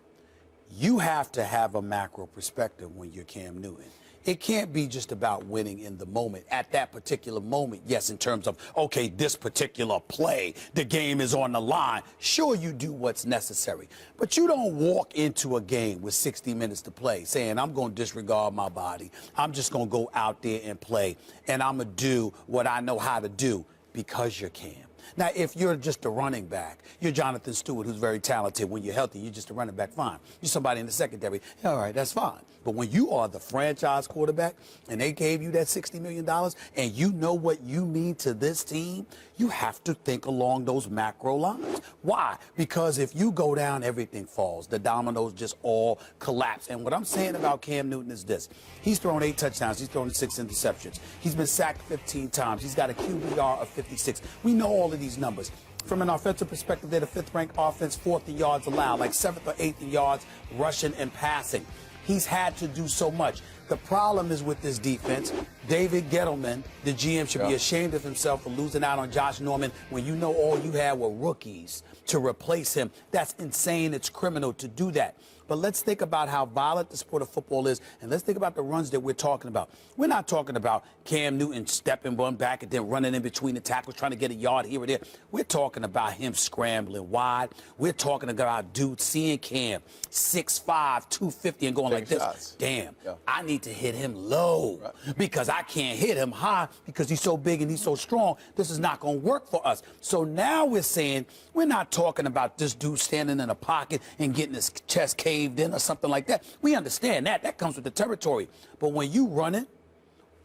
You have to have a macro perspective when you're Cam Newton. It can't be just about winning in the moment. At that particular moment, yes, in terms of, okay, this particular play, the game is on the line. Sure, you do what's necessary. But you don't walk into a game with 60 minutes to play saying, I'm going to disregard my body. I'm just going to go out there and play, and I'm going to do what I know how to do because you're Cam. Now, if you're just a running back, you're Jonathan Stewart, who's very talented. When you're healthy, you're just a running back, fine. You're somebody in the secondary, all right, that's fine. But when you are the franchise quarterback and they gave you that $60 million and you know what you mean to this team, you have to think along those macro lines. Why? Because if you go down, everything falls. The dominoes just all collapse. And what I'm saying about Cam Newton is this. He's thrown 8 touchdowns. He's thrown 6 interceptions. He's been sacked 15 times. He's got a QBR of 56. We know all of these numbers. From an offensive perspective, they're the 5th-ranked offense, 4th in yards allowed, like 7th or 8th in yards rushing and passing. He's had to do so much. The problem is with this defense, David Gettleman, the GM, should be ashamed of himself for losing out on Josh Norman when you know all you had were rookies to replace him. That's insane. It's criminal to do that. But let's think about how violent the sport of football is, and let's think about the runs that we're talking about. We're not talking about Cam Newton stepping one back and then running in between the tackles, trying to get a yard here or there. We're talking about him scrambling wide. We're talking about dudes seeing Cam 6'5", 250 and going like this. Damn, I need need to hit him low because I can't hit him high because he's so big and he's so strong. This is not going to work for us. So now we're saying we're not talking about this dude standing in a pocket and getting his chest caved in or something like that. We understand that. That comes with the territory. But when you run it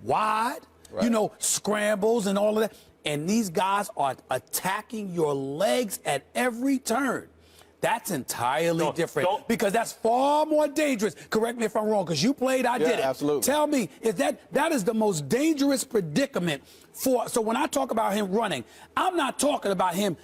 wide, you know, scrambles and all of that, and these guys are attacking your legs at every turn, that's entirely different because that's far more dangerous. Correct me if I'm wrong, because you played, I did it. Absolutely. Tell me, is that is the most dangerous predicament for? So when I talk about him running, I'm not talking about him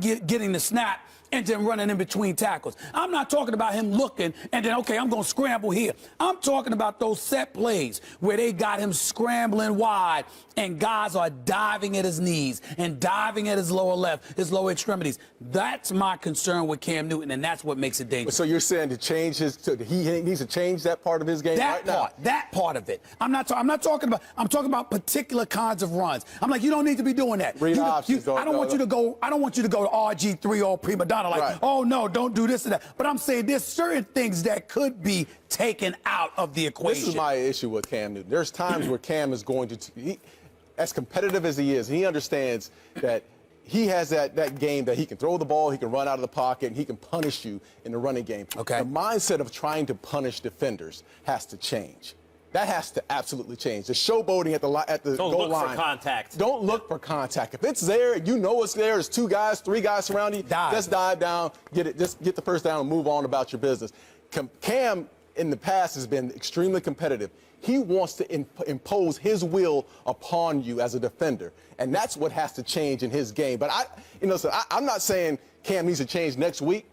getting the snap and then running in between tackles. I'm not talking about him looking and then, okay, I'm going to scramble here. I'm talking about those set plays where they got him scrambling wide and guys are diving at his knees and diving at his lower left, his lower extremities. That's my concern with Cam Newton, and that's what makes it dangerous. So you're saying to change he needs to change that part of his game right now? That part of it. I'm talking about particular kinds of runs. I'm like, you don't need to be doing that. I don't want you to go to RG3 or prima donna like, oh no, don't do this and that. But I'm saying there's certain things that could be taken out of the equation. This is my issue with Cam Newton. There's times where Cam is going to, as competitive as he is, he understands that he has that game that he can throw the ball, he can run out of the pocket, and he can punish you in the running game. Okay. The mindset of trying to punish defenders has to change. That has to absolutely change. The showboating at the goal line. Don't look for contact. Don't look for contact. If it's there, you know it's there. There's 2 guys, 3 guys surrounding you. Just dive down, get it. Just get the first down and move on about your business. Cam in the past has been extremely competitive. He wants to impose his will upon you as a defender, and that's what has to change in his game. But I'm not saying Cam needs to change next week.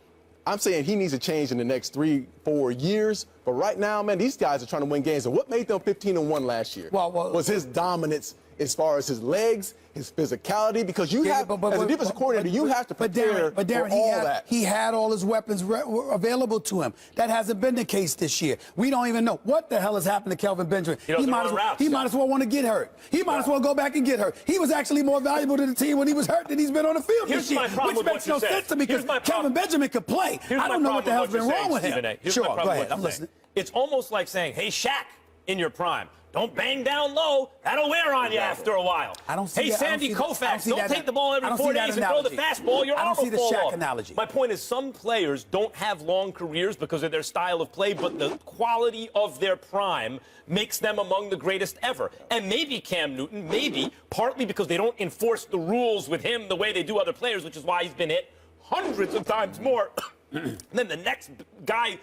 I'm saying he needs to change in the next 3-4 years. But right now, man, these guys are trying to win games. And what made them 15-1 last year was his dominance as far as his legs, his physicality, because you have, as a defensive coordinator, you have to prepare for all that. He had all his weapons available to him. That hasn't been the case this year. We don't even know what the hell has happened to Kelvin Benjamin. He might as well want to get hurt. He might as well go back and get hurt. He was actually more valuable to the team when he was hurt than he's been on the field this year, which makes no sense to me because Kelvin Benjamin could play. I don't know what the hell's been wrong with him. Sure, go ahead. I'm listening. It's almost like saying, hey, Shaq, in your prime, don't bang down low. That'll wear on you after a while. I don't see hey, Sandy Koufax, don't take the ball every 4 days and throw the fastball. Your arm will fall off. I don't see the Shaq analogy. My point is some players don't have long careers because of their style of play, but the quality of their prime makes them among the greatest ever. And maybe Cam Newton, partly because they don't enforce the rules with him the way they do other players, which is why he's been hit hundreds of times more than the next guy,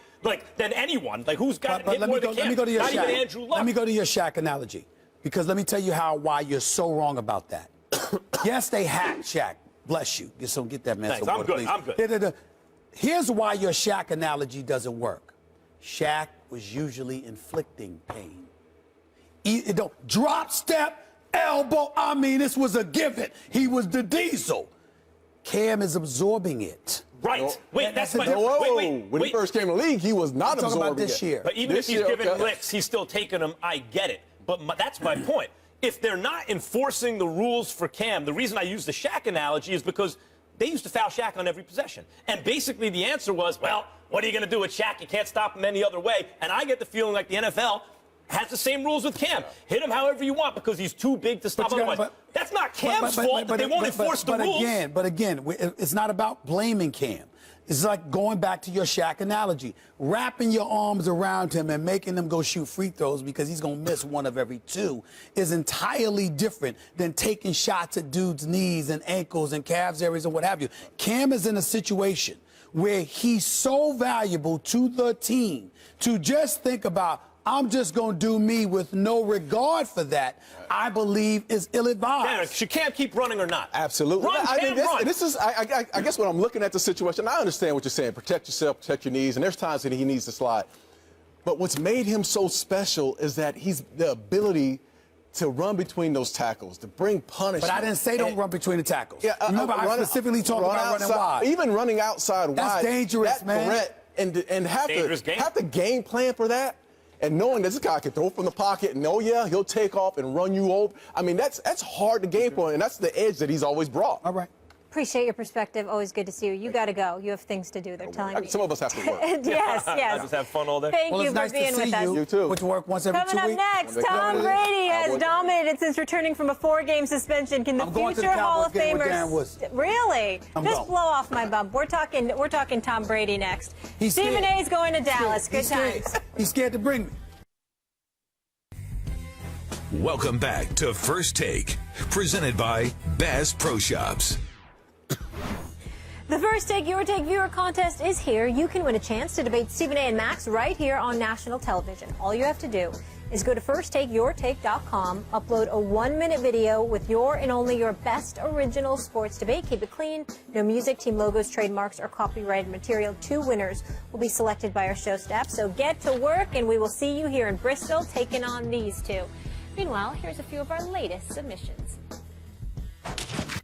than anyone. Who's got hit more than Cam? Not even Andrew Luck. Let me go to your Shaq analogy, because let me tell you why you're so wrong about that. Yes, they hacked Shaq. Bless you. Get that man Thanks. some water, I'm good. please. I'm good. Here's why your Shaq analogy doesn't work. Shaq was usually inflicting pain. Drop, step, elbow. I mean, this was a given. He was the diesel. Cam is absorbing it. Right. Wait, that's my point. When he first came in the league, he was not absorbing about this year. But even if he's giving licks, he's still taking them. I get it. But that's my point. If they're not enforcing the rules for Cam, the reason I use the Shaq analogy is because they used to foul Shaq on every possession. And basically the answer was, well, what are you going to do with Shaq? You can't stop him any other way. And I get the feeling like the NFL has the same rules with Cam. Hit him however you want because he's too big to stop otherwise. That's not Cam's fault, but they won't enforce the rules. But again, it's not about blaming Cam. It's like going back to your Shaq analogy, wrapping your arms around him and making him go shoot free throws because he's going to miss one of every 2 is entirely different than taking shots at dudes' knees and ankles and calves areas and what have you. Cam is in a situation where he's so valuable to the team to just think about, I'm just going to do me with no regard for that, I believe is ill-advised. Darren, should Cam keep running or not? Absolutely. Run, Cam, run. This is, I guess when I'm looking at the situation, I understand what you're saying. Protect yourself, protect your knees, and there's times that he needs to slide. But what's made him so special is that he's the ability to run between those tackles, to bring punishment. But I didn't say don't run between the tackles. Yeah, remember, I specifically talked about running wide. Even running outside wide. That's dangerous, that man. Threat and have the game plan for that. And knowing that this guy can throw from the pocket and, he'll take off and run you over. I mean, that's hard to game for, and that's the edge that he's always brought. All right. Appreciate your perspective. Always good to see you. You got to go. You have things to do. They're telling me. Some of us have to work. Yes, yes. Just have fun all day. Thank Well, you it's for nice being to see with us. you. You too. Which work once every Coming 2 up weeks. next, Tom Brady has dominated since returning from a 4-game suspension. Can the I'm going to the future Hall of Cowboys game with Darren Famers Woodson. really I'm just going. blow off my bump? We're talking Tom Brady next. He's Stephen scared. A. is going to Dallas. Good He's scared. times. He's scared to bring me. Welcome back to First Take, presented by Bass Pro Shops. The First Take Your Take viewer contest is here. You can win a chance to debate Stephen A. and Max right here on national television. All you have to do is go to firsttakeyourtake.com, upload a 1-minute video with your and only your best original sports debate. Keep it clean. No music, team logos, trademarks, or copyrighted material. 2 winners will be selected by our show staff. So get to work, and we will see you here in Bristol taking on these 2. Meanwhile, here's a few of our latest submissions.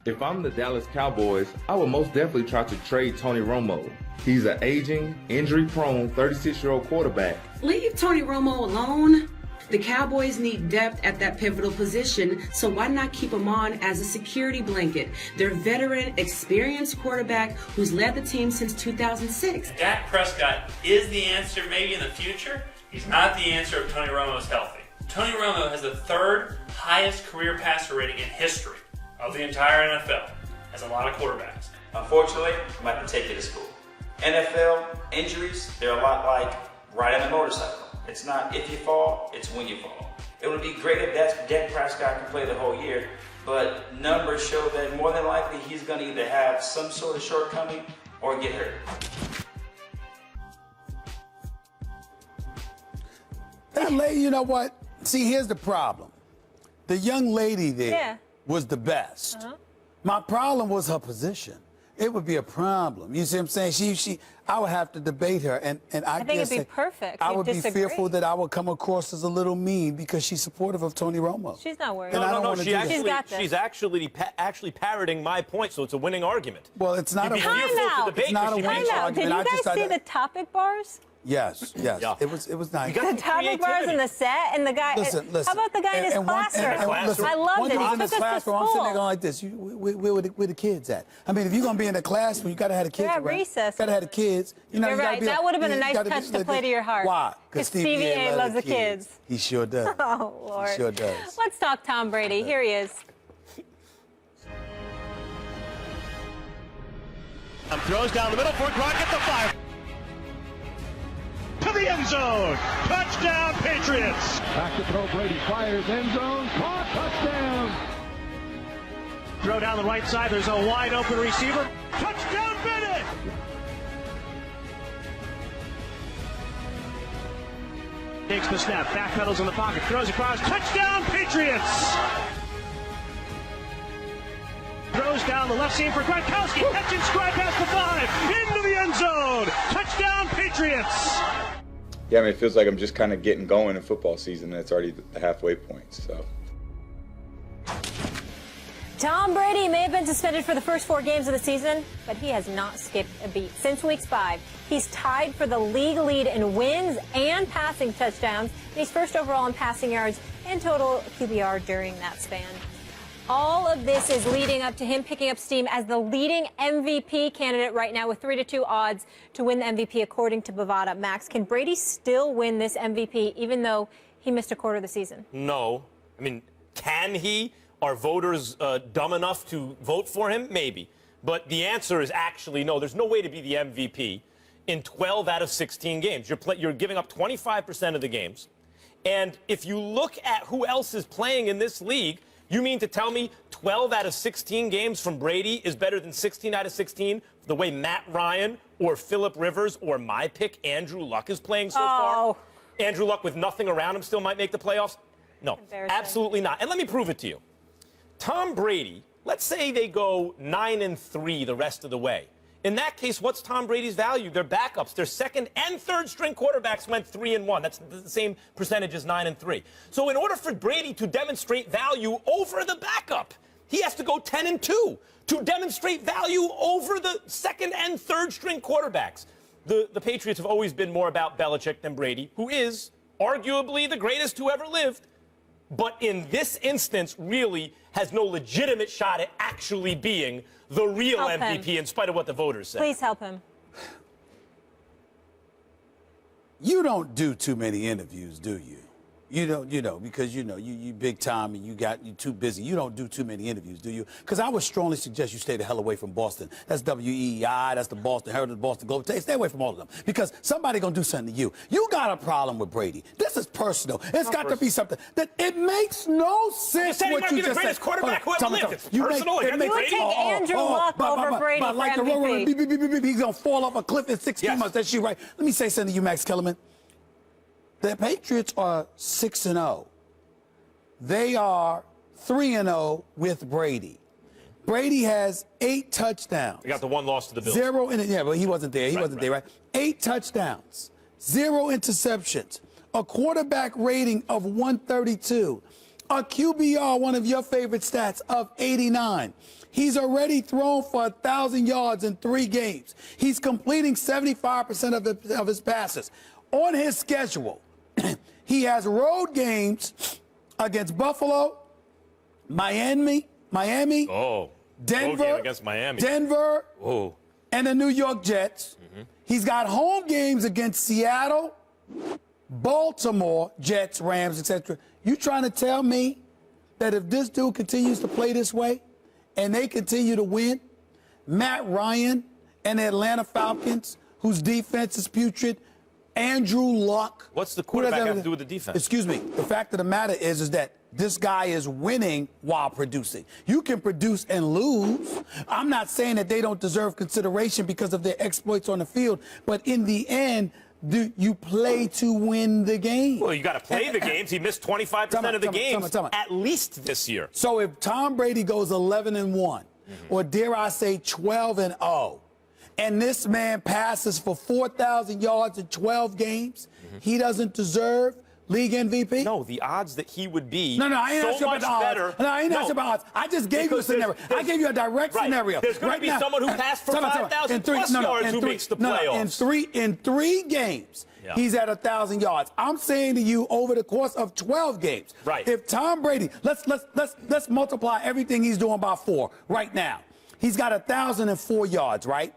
If I'm the Dallas Cowboys, I would most definitely try to trade Tony Romo. He's an aging, injury-prone 36-year-old quarterback. Leave Tony Romo alone. The Cowboys need depth at that pivotal position, so why not keep him on as a security blanket? Their veteran, experienced quarterback who's led the team since 2006. Dak Prescott is the answer maybe in the future. He's not the answer if Tony Romo is healthy. Tony Romo has the 3rd highest career passer rating in history of the entire NFL, as a lot of quarterbacks. Unfortunately, I'm about to take you to school. NFL injuries, they're a lot like riding a motorcycle. It's not if you fall, it's when you fall. It would be great if Dak Prescott can play the whole year, but numbers show that more than likely he's going to either have some sort of shortcoming or get hurt. That lady, you know what? See, here's the problem. The young lady there was the best. My problem was her position. It would be a problem. You see what I'm saying? I would have to debate her, and I think it'd be perfect. I You'd would be disagree. fearful that I would come across as a little mean because she's supportive of Tony Romo. She's not worried. And I don't wanna do that. She's got this. She's actually parroting my point, so it's a winning argument. Well, it's not You'd be a fearful to debate It's not a because she winning makes argument. Did you I just guys see thought the topic bars? Yes. Yeah. It was nice. The topic bars in the set and the guy. Listen. How about the guy in his classroom? Listen, I loved when it. you He was in took this us to classroom, I'm sitting there school. going like this. Where the kids at? I mean, if you're gonna be in the classroom, you gotta have the kids Yeah, around. recess. Gotta have the kids. You know, You're you gotta right. be That would have been a you nice gotta touch be to play to your heart. Why? Because Stevie A loves the kids. He sure does. Oh, Lord. He sure does. Let's talk Tom Brady. Here he is. Throws down the middle for Gronk at the 5. To the end zone. Touchdown, Patriots. Back to throw. Brady fires. End zone. Caught. Touchdown. Throw down the right side. There's a wide open receiver. Touchdown, Bennett. Takes the snap. Backpedals in the pocket. Throws across. Touchdown, Patriots. Throws down the left seam for Gronkowski. Catching stride past the 5. Into the end zone. Touchdown, Patriots. Yeah, I mean, it feels like I'm just kind of getting going in football season, and it's already the halfway point, so. Tom Brady may have been suspended for the first 4 games of the season, but he has not skipped a beat. Since week 5, he's tied for the league lead in wins and passing touchdowns. And he's first overall in passing yards and total QBR during that span. All of this is leading up to him picking up steam as the leading MVP candidate right now with 3-2 odds to win the MVP according to Bovada. Max, can Brady still win this MVP even though he missed a quarter of the season? No. I mean, can he? Are voters dumb enough to vote for him? Maybe. But the answer is actually no. There's no way to be the MVP in 12 out of 16 games. You're giving up 25% of the games. And if you look at who else is playing in this league, you mean to tell me 12 out of 16 games from Brady is better than 16 out of 16 the way Matt Ryan or Phillip Rivers or my pick Andrew Luck is playing so far? Andrew Luck with nothing around him still might make the playoffs? No, absolutely not. And let me prove it to you. Tom Brady, let's say they go 9-3 the rest of the way. In that case, what's Tom Brady's value? Their backups, their second and third string quarterbacks went 3-1. That's the same percentage as 9-3. So in order for Brady to demonstrate value over the backup, he has to go 10-2 to demonstrate value over the second and third string quarterbacks. The Patriots have always been more about Belichick than Brady, who is arguably the greatest who ever lived. But in this instance, really has no legitimate shot at actually being the real Help MVP him. in spite of what the voters say. Please help him. You don't do too many interviews, do you? You don't, because you big time and you too busy. You don't do too many interviews, do you? Because I would strongly suggest you stay the hell away from Boston. That's WEEI, that's the Boston Herald, Boston Globe. Stay away from all of them because somebody gonna do something to you. You got a problem with Brady. This is personal. It's got to be something that it makes no sense. Said he what might you be the just greatest said. quarterback who ever lived. It's personal. You would take Andrew Luck over Brady for like MVP. He's gonna fall off a cliff in 16 months. That's you, right? Let me say something to you, Max Kellerman. The Patriots are 6-0. They are 3-0 with Brady. Brady has 8 touchdowns. We got the one loss to the Bills. 0 in it. Yeah, but he wasn't there. He wasn't there, right? 8 touchdowns, 0 interceptions, a quarterback rating of 132, a QBR, one of your favorite stats, of 89. He's already thrown for 1,000 yards in 3 games. He's completing 75% of his passes. On his schedule, he has road games against Buffalo, Miami, road Denver, game against Miami. Denver, Oh. and the New York Jets. He's got home games against Seattle, Baltimore, Jets, Rams, etc. You trying to tell me that if this dude continues to play this way and they continue to win, Matt Ryan and the Atlanta Falcons, whose defense is putrid, Andrew Luck. What's the quarterback have to do with the defense? Excuse me. The fact of the matter is that this guy is winning while producing. You can produce and lose. I'm not saying that they don't deserve consideration because of their exploits on the field, but in the end, you play to win the game. Well, you got to play the games. He missed 25% of the games at least this year. So if Tom Brady goes 11-1, or dare I say 12-0, and this man passes for 4,000 yards in 12 games, he doesn't deserve league MVP? No, the odds that he would be No, I ain't asking about the odds. better. No, I ain't asking about odds. I just gave you a scenario. I gave you a direct scenario. There's going to be someone who passed for 5,000 plus yards who makes the playoffs. In three games, he's at 1,000 yards. I'm saying to you, over the course of 12 games, if Tom Brady, let's multiply everything he's doing by 4 right now. He's got 1,004 yards, right?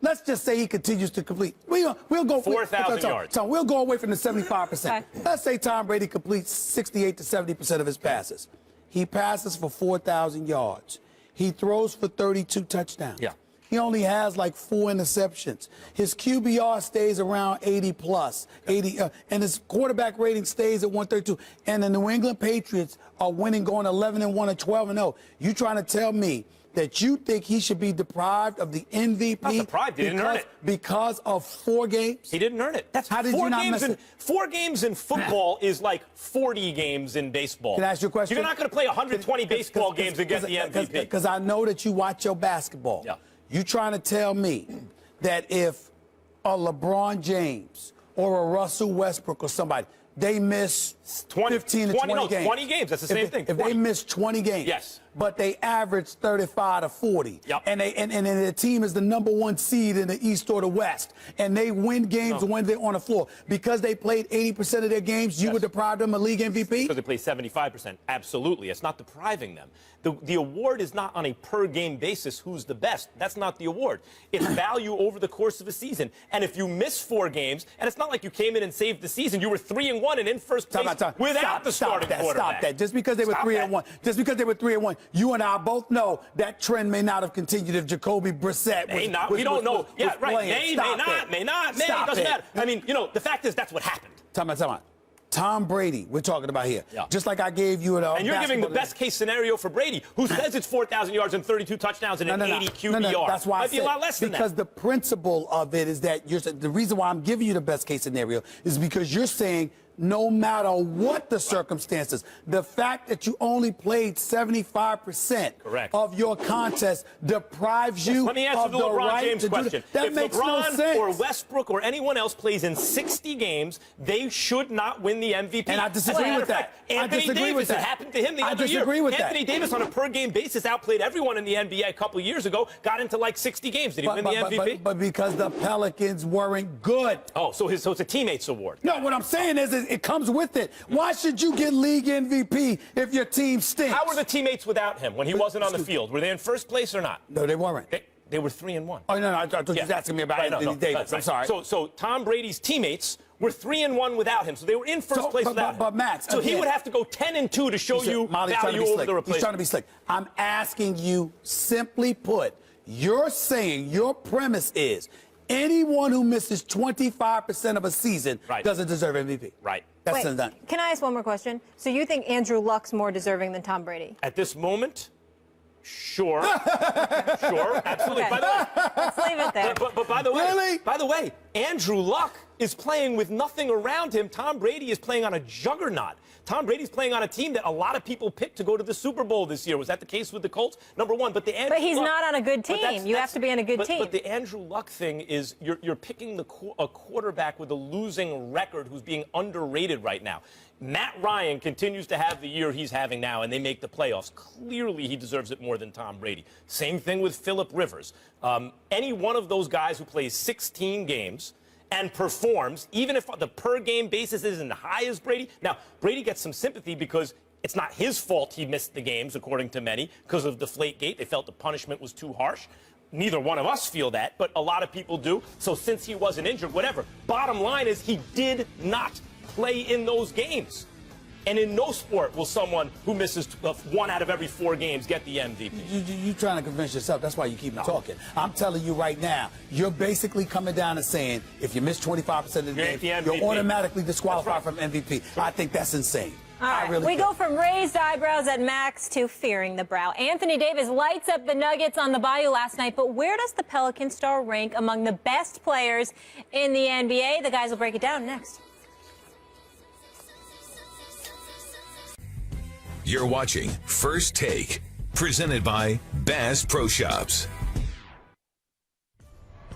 Let's just say he continues to complete. We'll go 4,000 yards. So we'll go away from the 75%. Okay. Let's say Tom Brady completes 68 to 70% of his passes. He passes for 4,000 yards. He throws for 32 touchdowns. Yeah. He only has like 4 interceptions. His QBR stays around 80 plus, 80, and his quarterback rating stays at 132. And the New England Patriots are winning, going 11-1 and 12-0. You trying to tell me that you think he should be deprived of the MVP? Not deprived. He didn't earn it. Because of 4 games? He didn't earn it. That's how did you not miss it? 4 games in football is like 40 games in baseball. Can I ask you a question? You're not going to play 120 baseball games and get the MVP. Because I know that you watch your basketball. Yeah. You trying to tell me that if a LeBron James or a Russell Westbrook or somebody, they miss 15 to 20 games. 20 games. That's the same thing. If they miss 20 games, yes, but they average 35 to 40, yep, and the team is the #1 seed in the East or the West, and they win games when they're on the floor because they played 80% of their games, you would deprive them of league MVP? Because they play 75%. Absolutely. It's not depriving them. The award is not on a per-game basis who's the best. That's not the award. It's value over the course of a season. And if you miss 4 games, and it's not like you came in and saved the season, you were 3-1 and in first place without the starting quarterback. Stop that. Just because they were 3-1, you and I both know that trend may not have continued if Jacoby Brissett was we don't know. Yeah, right. Playing. May not. It doesn't matter. I mean, the fact is that's what happened. Time out. Tom Brady, we're talking about here. Yeah. Just like I gave you and you're giving the best case scenario for Brady, who says it's 4,000 yards and 32 touchdowns and an 80 QBR. That's why might be a lot less than that. Because the principle of it is that the reason why I'm giving you the best case scenario is because you're saying no matter what the circumstances, the fact that you only played 75% of your contest deprives you Let me answer of the the LeBron right James to question. do that. That if makes LeBron no sense. or Westbrook or anyone else plays in 60 games, they should not win the MVP. And I disagree with that. Anthony Davis, it happened to him the other year. Anthony Davis on a per-game basis outplayed everyone in the NBA a couple years ago, got into like 60 games. Did he win the MVP? But because the Pelicans weren't good. Oh, so it's a teammates award. No, what I'm saying is It comes with it. Why should you get league MVP if your team stinks? How were the teammates without him when he wasn't on the field? Were they in first place or not? No, they weren't. They were 3-1. Oh, no, I thought you was asking me about Anthony Davis. I'm sorry. So Tom Brady's teammates were 3-1 without him, so they were in first place without him. But Matt, so he would have to go 10-2 to show you value over the replacement. He's trying to be slick. I'm asking you, simply put, you're saying your premise is anyone who misses 25% of a season doesn't deserve MVP. Right. Wait, can I ask one more question? So you think Andrew Luck's more deserving than Tom Brady? At this moment? Sure. Sure, absolutely. Okay. By the way, let's leave it there. But by the way, Andrew Luck is playing with nothing around him. Tom Brady is playing on a juggernaut. Tom Brady's playing on a team that a lot of people picked to go to the Super Bowl this year. Was that the case with the Colts? Number one, but he's not on a good team. You have to be on a good team. But the Andrew Luck thing is you're picking a quarterback with a losing record who's being underrated right now. Matt Ryan continues to have the year he's having now, and they make the playoffs. Clearly, he deserves it more than Tom Brady. Same thing with Phillip Rivers. Any one of those guys who plays 16 games and performs, even if the per-game basis isn't as high as Brady. Now, Brady gets some sympathy because it's not his fault he missed the games, according to many, because of Deflategate. They felt the punishment was too harsh. Neither one of us feel that, but a lot of people do. So since he wasn't injured, whatever. Bottom line is he did not play in those games. And in no sport will someone who misses 1 out of every 4 games get the MVP. You trying to convince yourself. That's why you keep talking. I'm telling you right now, you're basically coming down and saying if you miss 25% of the game, you're automatically disqualified from MVP. I think that's insane. All right, we go from raised eyebrows at Max to fearing the brow. Anthony Davis lights up the Nuggets on the Bayou last night, but where does the Pelican star rank among the best players in the NBA? The guys will break it down next. You're watching First Take, presented by Bass Pro Shops.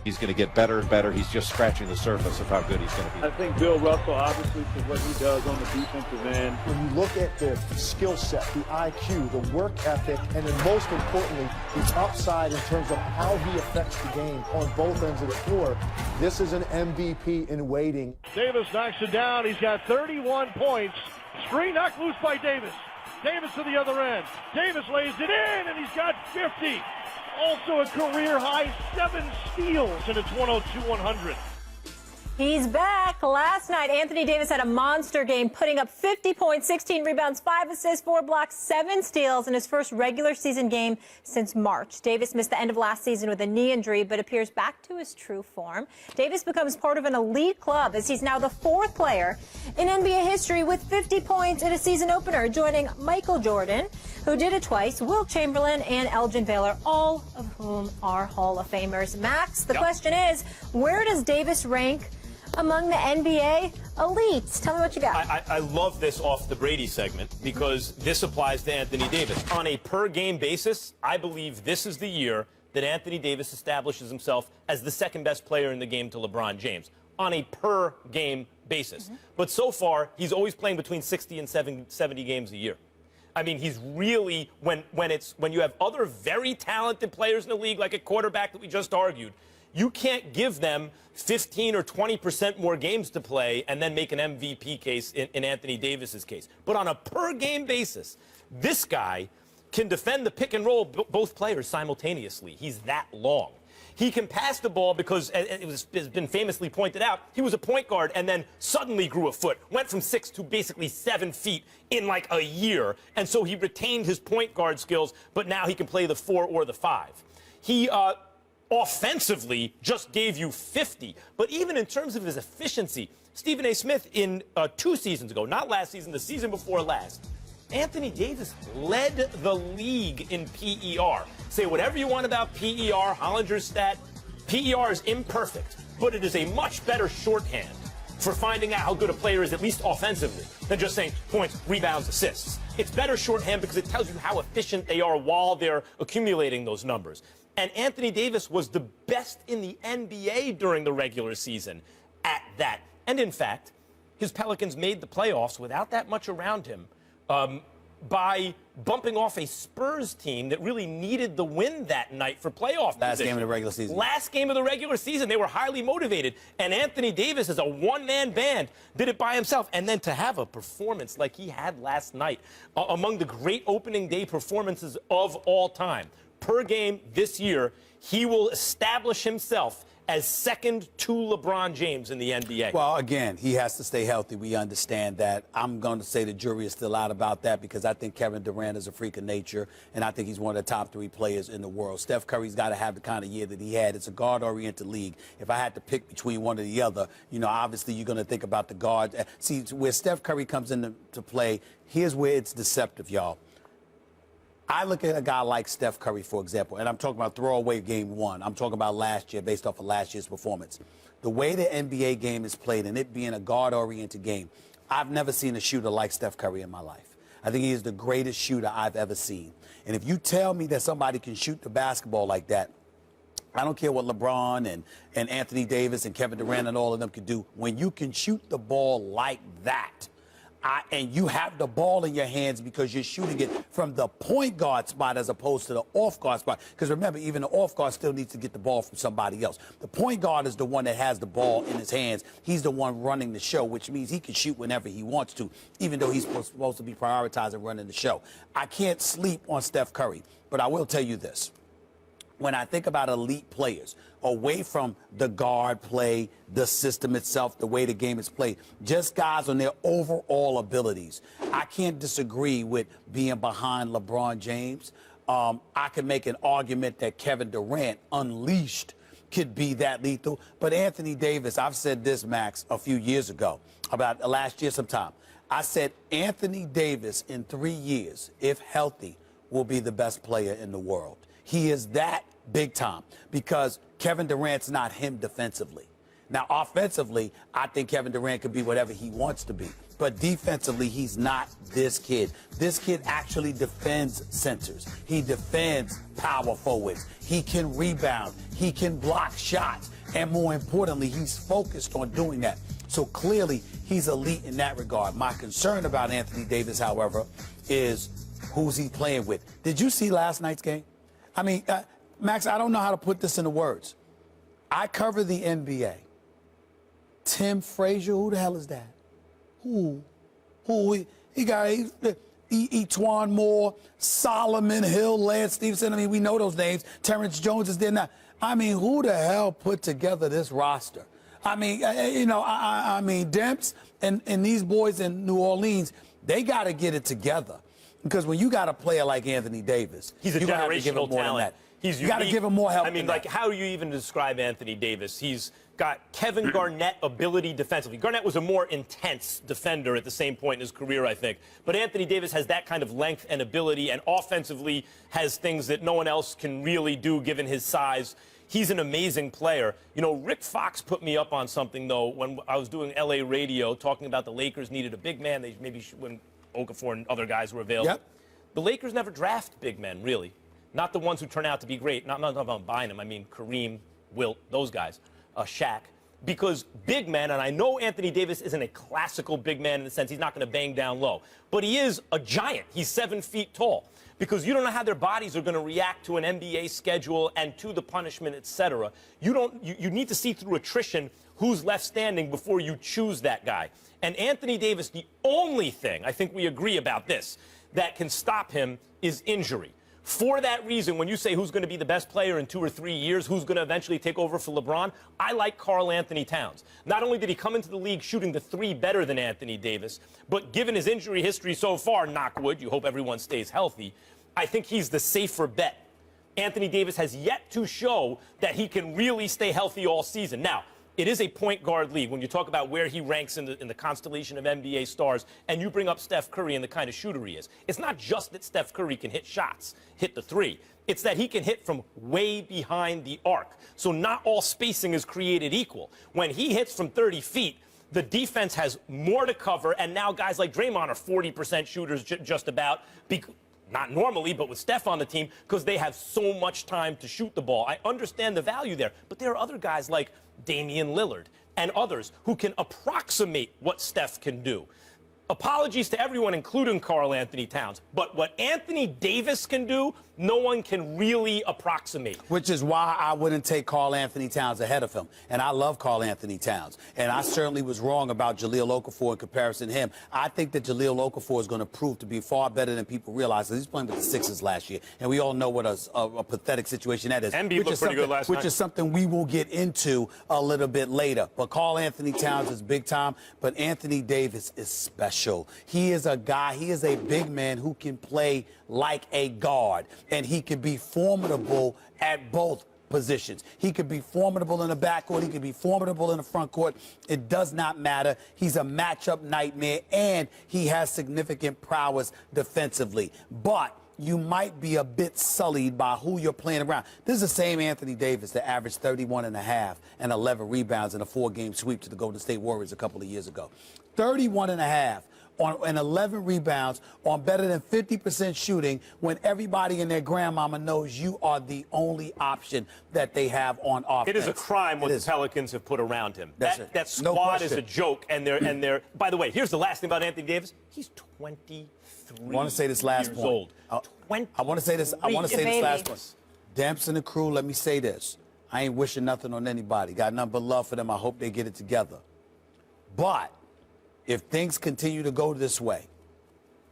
He's going to get better and better. He's just scratching the surface of how good he's going to be. I think Bill Russell, obviously, for what he does on the defensive end. When you look at the skill set, the IQ, the work ethic, and then most importantly, the upside in terms of how he affects the game on both ends of the floor, this is an MVP in waiting. Davis knocks it down. He's got 31 points. Screen knocked loose by Davis. Davis to the other end. Davis lays it in, and he's got 50. Also a career-high 7 steals, and it's 102-100. He's back. Last night, Anthony Davis had a monster game, putting up 50 points, 16 rebounds, 5 assists, 4 blocks, 7 steals in his first regular season game since March. Davis missed the end of last season with a knee injury, but appears back to his true form. Davis becomes part of an elite club as he's now the 4th player in NBA history with 50 points in a season opener, joining Michael Jordan, who did it twice, Wilt Chamberlain, and Elgin Baylor, all of whom are Hall of Famers. Max, the question is, where does Davis rank among the NBA elites? Tell me what you got. I love this off the Brady segment because this applies to Anthony Davis. On a per-game basis, I believe this is the year that Anthony Davis establishes himself as the 2nd best player in the game to LeBron James on a per-game basis. But so far, he's always playing between 60 and 70 games a year. I mean, he's really, when you have other very talented players in the league, like a quarterback that we just argued, you can't give them 15 or 20% more games to play and then make an MVP case in Anthony Davis's case. But on a per-game basis, this guy can defend the pick and roll both players simultaneously. He's that long. He can pass the ball because, it's been famously pointed out, he was a point guard and then suddenly grew a foot, went from 6 to basically 7 feet in like a year. And so he retained his point guard skills, but now he can play the 4 or the 5. He offensively just gave you 50. But even in terms of his efficiency, Stephen A. Smith in 2 seasons ago, not last season, the season before last, Anthony Davis led the league in PER. Say whatever you want about PER, Hollinger's stat. PER is imperfect, but it is a much better shorthand for finding out how good a player is, at least offensively, than just saying points, rebounds, assists. It's better shorthand because it tells you how efficient they are while they're accumulating those numbers. And Anthony Davis was the best in the NBA during the regular season at that. And in fact, his Pelicans made the playoffs without that much around him. by bumping off a Spurs team that really needed the win that night for playoff Last position. game of the regular season. Last game of the regular season. They were highly motivated. And Anthony Davis, as a one-man band, did it by himself. And then to have a performance like he had last night, among the great opening day performances of all time, per game this year, he will establish himself as second to LeBron James in the NBA. Well, again, he has to stay healthy. We understand that. I'm going to say the jury is still out about that because I think Kevin Durant is a freak of nature, and I think he's one of the top 3 players in the world. Steph Curry's got to have the kind of year that he had. It's a guard-oriented league. If I had to pick between one or the other, you know, obviously you're going to think about the guard. See, where Steph Curry comes into play, here's where it's deceptive, y'all. I look at a guy like Steph Curry, for example, and I'm talking about throwaway game 1. I'm talking about last year based off of last year's performance. The way the NBA game is played and it being a guard-oriented game, I've never seen a shooter like Steph Curry in my life. I think he is the greatest shooter I've ever seen. And if you tell me that somebody can shoot the basketball like that, I don't care what LeBron and Anthony Davis and Kevin Durant and all of them could do. When you can shoot the ball like that, and you have the ball in your hands because you're shooting it from the point guard spot as opposed to the off guard spot. Because remember, even the off guard still needs to get the ball from somebody else. The point guard is the one that has the ball in his hands. He's the one running the show, which means he can shoot whenever he wants to, even though he's supposed to be prioritizing running the show. I can't sleep on Steph Curry, but I will tell you this. When I think about elite players, away from the guard play, the system itself, the way the game is played, just guys on their overall abilities, I can't disagree with being behind LeBron James. I could make an argument that Kevin Durant, unleashed, could be that lethal. But Anthony Davis, I've said this, Max, a few years ago, about last year sometime. I said Anthony Davis in 3 years, if healthy, will be the best player in the world. He is that big time because Kevin Durant's not him defensively. Now, offensively, I think Kevin Durant could be whatever he wants to be. But defensively, he's not this kid. This kid actually defends centers. He defends power forwards. He can rebound. He can block shots. And more importantly, he's focused on doing that. So clearly, he's elite in that regard. My concern about Anthony Davis, however, is who's he playing with. Did you see last night's game? I mean, Max, I don't know how to put this into words. I cover the NBA. Tim Frazier, who the hell is that? Who? He got Etwan Moore, Solomon Hill, Lance Stevenson. I mean, we know those names. Terrence Jones is there now. I mean, who the hell put together this roster? I mean, I mean, Demps and these boys in New Orleans, they got to get it together. Because when you got a player like Anthony Davis, he's a generational talent. You got to give him more help. I mean, like, how do you even describe Anthony Davis? He's got Kevin Garnett ability defensively. Garnett was a more intense defender at the same point in his career, I think. But Anthony Davis has that kind of length and ability, and offensively has things that no one else can really do given his size. He's an amazing player. You know, Rick Fox put me up on something, though, when I was doing LA radio, talking about the Lakers needed a big man. They maybe when Okafor and other guys were available. Yep. The Lakers never draft big men, really. Not the ones who turn out to be great. Not about buying them. I mean, Kareem, Wilt, those guys. Shaq. Because big men, and I know Anthony Davis isn't a classical big man in the sense he's not going to bang down low, but he is a giant. He's 7 feet tall. Because you don't know how their bodies are going to react to an NBA schedule and to the punishment, etc. You need to see through attrition who's left standing before you choose that guy. And Anthony Davis, the only thing, I think we agree about this, that can stop him is injury. For that reason, when you say who's going to be the best player in 2 or 3 years, who's going to eventually take over for LeBron, I like Karl Anthony Towns. Not only did he come into the league shooting the 3 better than Anthony Davis, but given his injury history so far, knock wood, you hope everyone stays healthy, I think he's the safer bet. Anthony Davis has yet to show that he can really stay healthy all season. Now, it is a point guard league when you talk about where he ranks in the constellation of NBA stars, and you bring up Steph Curry and the kind of shooter he is. It's not just that Steph Curry can hit shots, hit the 3. It's that he can hit from way behind the arc. So not all spacing is created equal. When he hits from 30 feet, the defense has more to cover, and now guys like Draymond are 40% shooters just about. Not normally, but with Steph on the team, because they have so much time to shoot the ball. I understand the value there, but there are other guys like Damian Lillard and others who can approximate what Steph can do. apologies to everyone, including Karl Anthony Towns. But what Anthony Davis can do, no one can really approximate. Which is why I wouldn't take Karl Anthony Towns ahead of him. And I love Karl Anthony Towns. And I certainly was wrong about Jahlil Okafor in comparison to him. I think that Jahlil Okafor is going to prove to be far better than people realize. He's playing with the Sixers last year. And we all know what a pathetic situation that is. Embiid looked pretty good last night. Which is something we will get into a little bit later. But Karl Anthony Towns is big time. But Anthony Davis is special. He is a guy, he is a big man who can play like a guard. And he can be formidable at both positions. He could be formidable in the backcourt. He could be formidable in the front court. It does not matter. He's a matchup nightmare, and he has significant prowess defensively. But you might be a bit sullied by who you're playing around. This is the same Anthony Davis that averaged 31.5 and 11 rebounds in a 4-game sweep to the Golden State Warriors a couple of years ago. 31.5 and 11 rebounds on better than 50% shooting when everybody and their grandmama knows you are the only option that they have on offense. It is a crime what the Pelicans have put around him. That No squad is question. a joke, and they're. By the way, here's the last thing about Anthony Davis. He's 23 I want to say this last years point. old. I want to say this. I want to say this last point. Damps and the crew, let me say this. I ain't wishing nothing on anybody. Got nothing but love for them. I hope they get it together. But if things continue to go this way,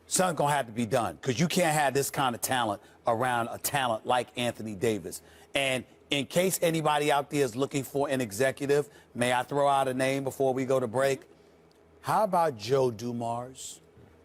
something's going to have to be done, because you can't have this kind of talent around a talent like Anthony Davis. And in case anybody out there is looking for an executive, may I throw out a name before we go to break? How about Joe Dumars,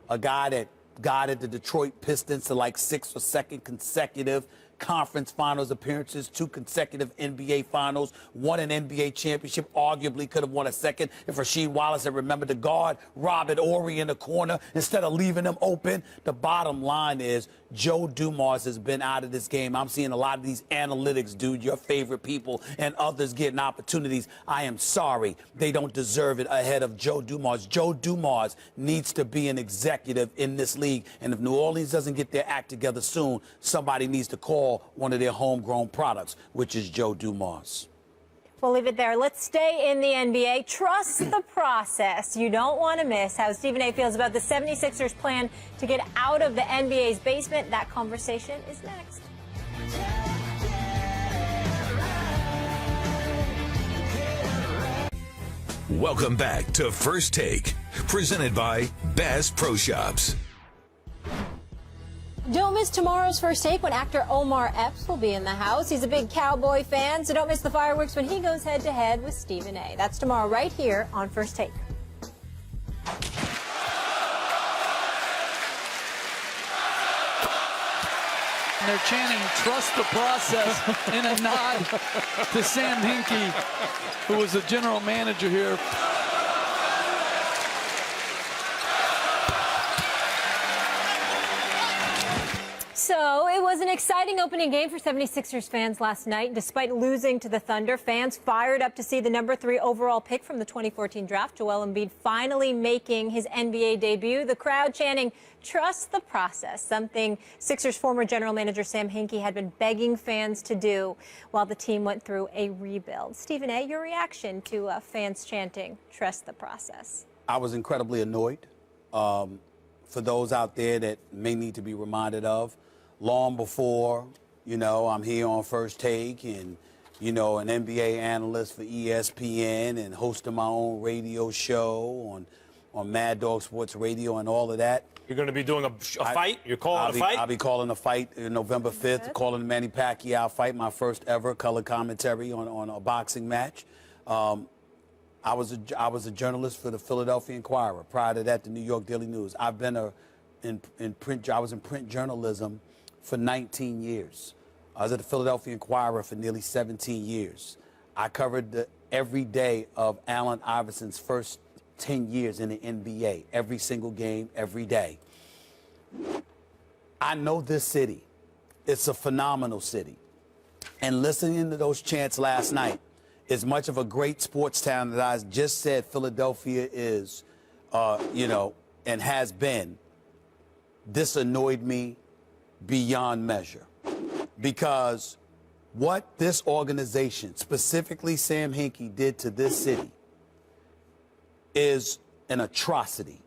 a guy that guided the Detroit Pistons to like 6 or 7 consecutive conference finals appearances, 2 consecutive NBA finals, won an NBA championship, arguably could have won a second if Rasheed Wallace had remembered to guard Robert Horry in the corner instead of leaving them open. The bottom line is Joe Dumars has been out of this game. I'm seeing a lot of these analytics, dude, your favorite people, and others getting opportunities. I am sorry. They don't deserve it ahead of Joe Dumars. Joe Dumars needs to be an executive in this league, and if New Orleans doesn't get their act together soon, somebody needs to call one of their homegrown products, which is Joe Dumars. We'll leave it there. Let's stay in the NBA. Trust the process. You don't want to miss how Stephen A. feels about the 76ers' plan to get out of the NBA's basement. That conversation is next. Welcome back to First Take, presented by Bass Pro Shops. Don't miss tomorrow's First Take when actor Omar Epps will be in the house. He's a big Cowboy fan, so don't miss the fireworks when he goes head-to-head with Stephen A. That's tomorrow right here on First Take. And they're chanting, "Trust the process," in a nod to Sam Hinkie, who was the general manager here. So it was an exciting opening game for 76ers fans last night. Despite losing to the Thunder, fans fired up to see the number 3 overall pick from the 2014 draft, Joel Embiid, finally making his NBA debut. The crowd chanting, "Trust the process," something Sixers former general manager Sam Hinkie had been begging fans to do while the team went through a rebuild. Stephen A., your reaction to fans chanting, "Trust the process"? I was incredibly annoyed. For those out there that may need to be reminded of, long before, I'm here on First Take and, an NBA analyst for ESPN and hosting my own radio show on Mad Dog Sports Radio and all of that. You're going to be doing a fight? You're calling a fight? I'll be calling a fight November 5th, calling the Manny Pacquiao fight, my first ever color commentary on a boxing match. I was a journalist for the Philadelphia Inquirer. Prior to that, the New York Daily News. I've been I was in print journalism for 19 years. I was at the Philadelphia Inquirer for nearly 17 years. I covered every day of Allen Iverson's first 10 years in the NBA, every single game, every day. I know this city. It's a phenomenal city. And listening to those chants last night, as much of a great sports town that I just said Philadelphia is, and has been, this annoyed me beyond measure. Because what this organization, specifically Sam Hinkie, did to this city is an atrocity.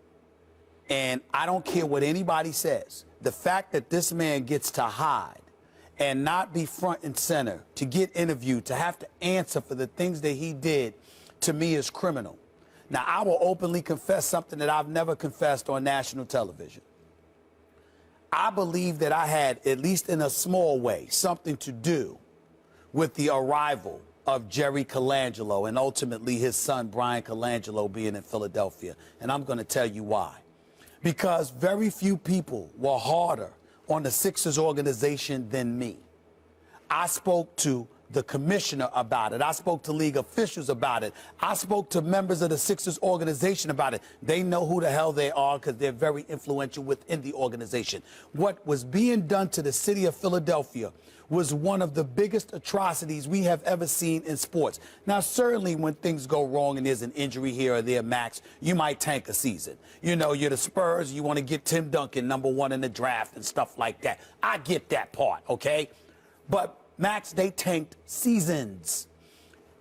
And I don't care what anybody says. The fact that this man gets to hide and not be front and center, to get interviewed, to have to answer for the things that he did, to me is criminal. Now, I will openly confess something that I've never confessed on national television. I believe that I had, at least in a small way, something to do with the arrival of Jerry Colangelo and ultimately his son, Bryant Colangelo, being in Philadelphia. And I'm going to tell you why. Because very few people were harder on the Sixers organization than me. I spoke to the commissioner about it. I spoke to league officials about it. I spoke to members of the Sixers organization about it. They know who the hell they are because they're very influential within the organization. What was being done to the city of Philadelphia was one of the biggest atrocities we have ever seen in sports. Now, certainly when things go wrong and there's an injury here or there, Max, you might tank a season. You know, you're the Spurs, you want to get Tim Duncan #1 in the draft and stuff like that. I get that part, okay? But, Max, they tanked seasons.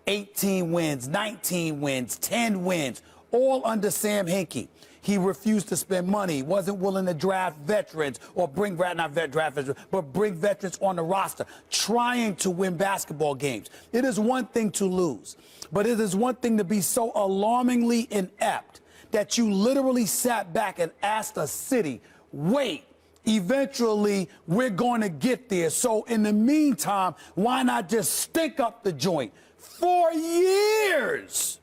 18 wins, 19 wins, 10 wins, all under Sam Hinkie. He refused to spend money, wasn't willing to draft veterans or bring, not draft veterans, but bring veterans on the roster, trying to win basketball games. It is one thing to lose, but it is one thing to be so alarmingly inept that you literally sat back and asked a city, wait, eventually we're going to get there. So in the meantime, why not just stink up the joint for years?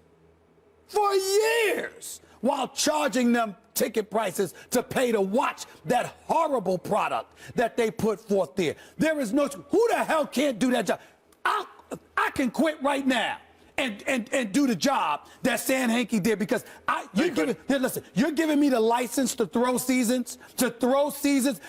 For years. While charging them ticket prices to pay to watch that horrible product that they put forth there. There is no, who the hell can't do that job? I can quit right now and do the job that Sam Hinkie did because you're giving me the license to throw seasons,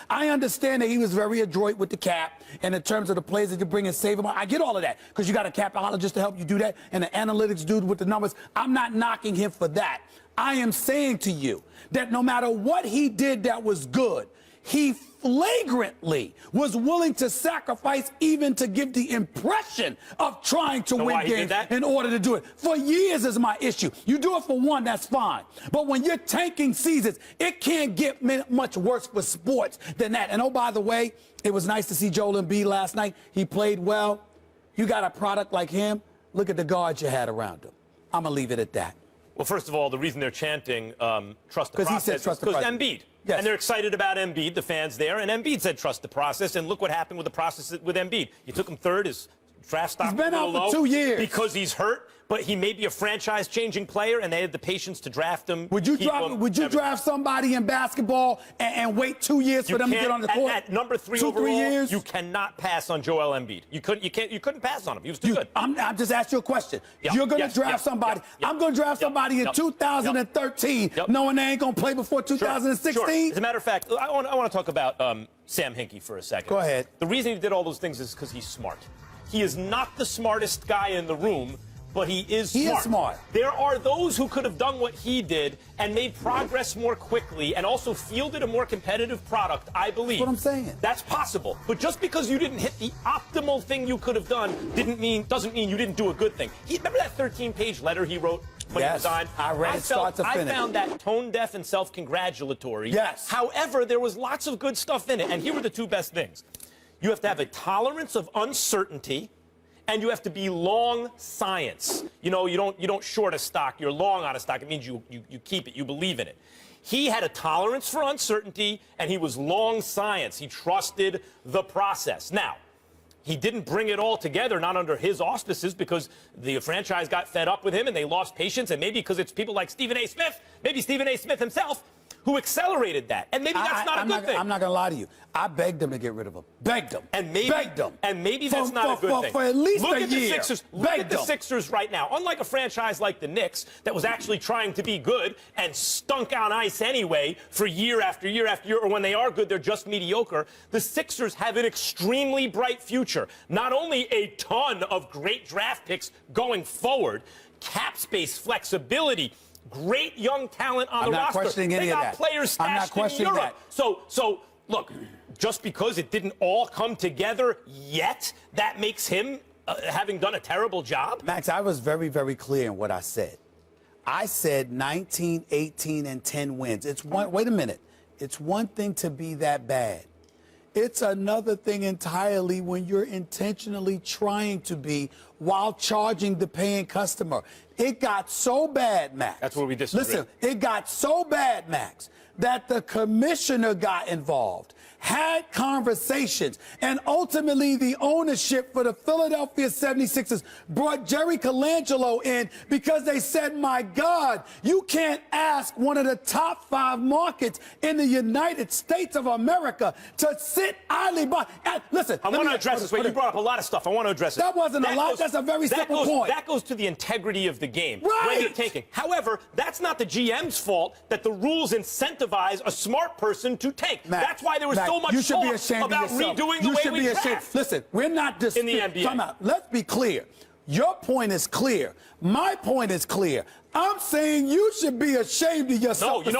I understand that he was very adroit with the cap and in terms of the players that you bring and save them. I get all of that because you got a capologist to help you do that and an analytics dude with the numbers. I'm not knocking him for that. I am saying to you that no matter what he did that was good, he flagrantly was willing to sacrifice even to give the impression of trying to win games in order to do it. For years is my issue. You do it for one, that's fine. But when you're tanking seasons, it can't get much worse for sports than that. And oh, by the way, it was nice to see Joel Embiid last night. He played well. You got a product like him. Look at the guards you had around him. I'm going to leave it at that. Well, first of all, the reason they're chanting trust the process he said trust the process. Embiid. Yes. And they're excited about Embiid, the fans there, and Embiid said trust the process, and look what happened with the process with Embiid. You took him third, his draft stock was a little low. He's been out for 2 years. Because he's hurt, but he may be a franchise-changing player, and they had the patience to draft him. Would you draft somebody in basketball and wait 2 years for them to get on the court? At number 3 overall, 3 years? You cannot pass on Joel Embiid. You couldn't pass on him. He was too good. I'm just asking you a question. You're going to draft somebody. I'm going to draft somebody in 2013, knowing they ain't going to play before 2016. Sure. As a matter of fact, I want to talk about Sam Hinkie for a second. Go ahead. The reason he did all those things is because he's smart. He is not the smartest guy in the room, but he is smart. He is smart. There are those who could have done what he did and made progress more quickly and also fielded a more competitive product, I believe. That's what I'm saying. That's possible. But just because you didn't hit the optimal thing you could have done doesn't mean you didn't do a good thing. Remember that 13-page letter he wrote when he resigned? I read it start to finish. I found that tone-deaf and self-congratulatory. Yes. However, there was lots of good stuff in it, and here were the two best things. You have to have a tolerance of uncertainty, and you have to be long science. You know, you don't short a stock, you're long on a stock. It means you keep it, you believe in it. He had a tolerance for uncertainty, and he was long science. He trusted the process. Now, he didn't bring it all together, not under his auspices, because the franchise got fed up with him and they lost patience, and maybe because it's people like Stephen A. Smith, maybe Stephen A. Smith himself, who accelerated that. And maybe that's not a good thing. I'm not going to lie to you. I begged them to get rid of him. Begged them. And maybe, begged them. And maybe that's not a good thing. For at least look a at year. The Sixers. Look at the Sixers right now. Unlike a franchise like the Knicks that was actually trying to be good and stunk on ice anyway for year after year after year, or when they are good, they're just mediocre. The Sixers have an extremely bright future. Not only a ton of great draft picks going forward, cap space, flexibility, great young talent on the roster. I'm not questioning any of that. They got players stashed in Europe. So look, just because it didn't all come together yet, that makes him having done a terrible job? Max, I was very, very clear in what I said. I said 19, 18, and 10 wins. It's one. Wait a minute. It's one thing to be that bad. It's another thing entirely when you're intentionally trying to be while charging the paying customer. It got so bad, Max. That's where we disagree. Listen, it got so bad, Max, that the commissioner got involved, had conversations, and ultimately the ownership for the Philadelphia 76ers brought Jerry Colangelo in because they said, my God, you can't ask one of the top 5 markets in the United States of America to sit idly by. Listen, I want to address this. Wait, you brought up a lot of stuff. I want to address it. That wasn't a lot. That's a very simple point. That goes to the integrity of the game. Right. When you're taking. However, that's not the GM's fault that the rules incentivize a smart person to tank. Max, that's why there was Max, so much you should talk be ashamed about of yourself. redoing You the way should we be ashamed. draft. Listen, we're not in the NBA. Time out. Let's be clear. Your point is clear. My point is clear. I'm saying you should be ashamed of yourself. You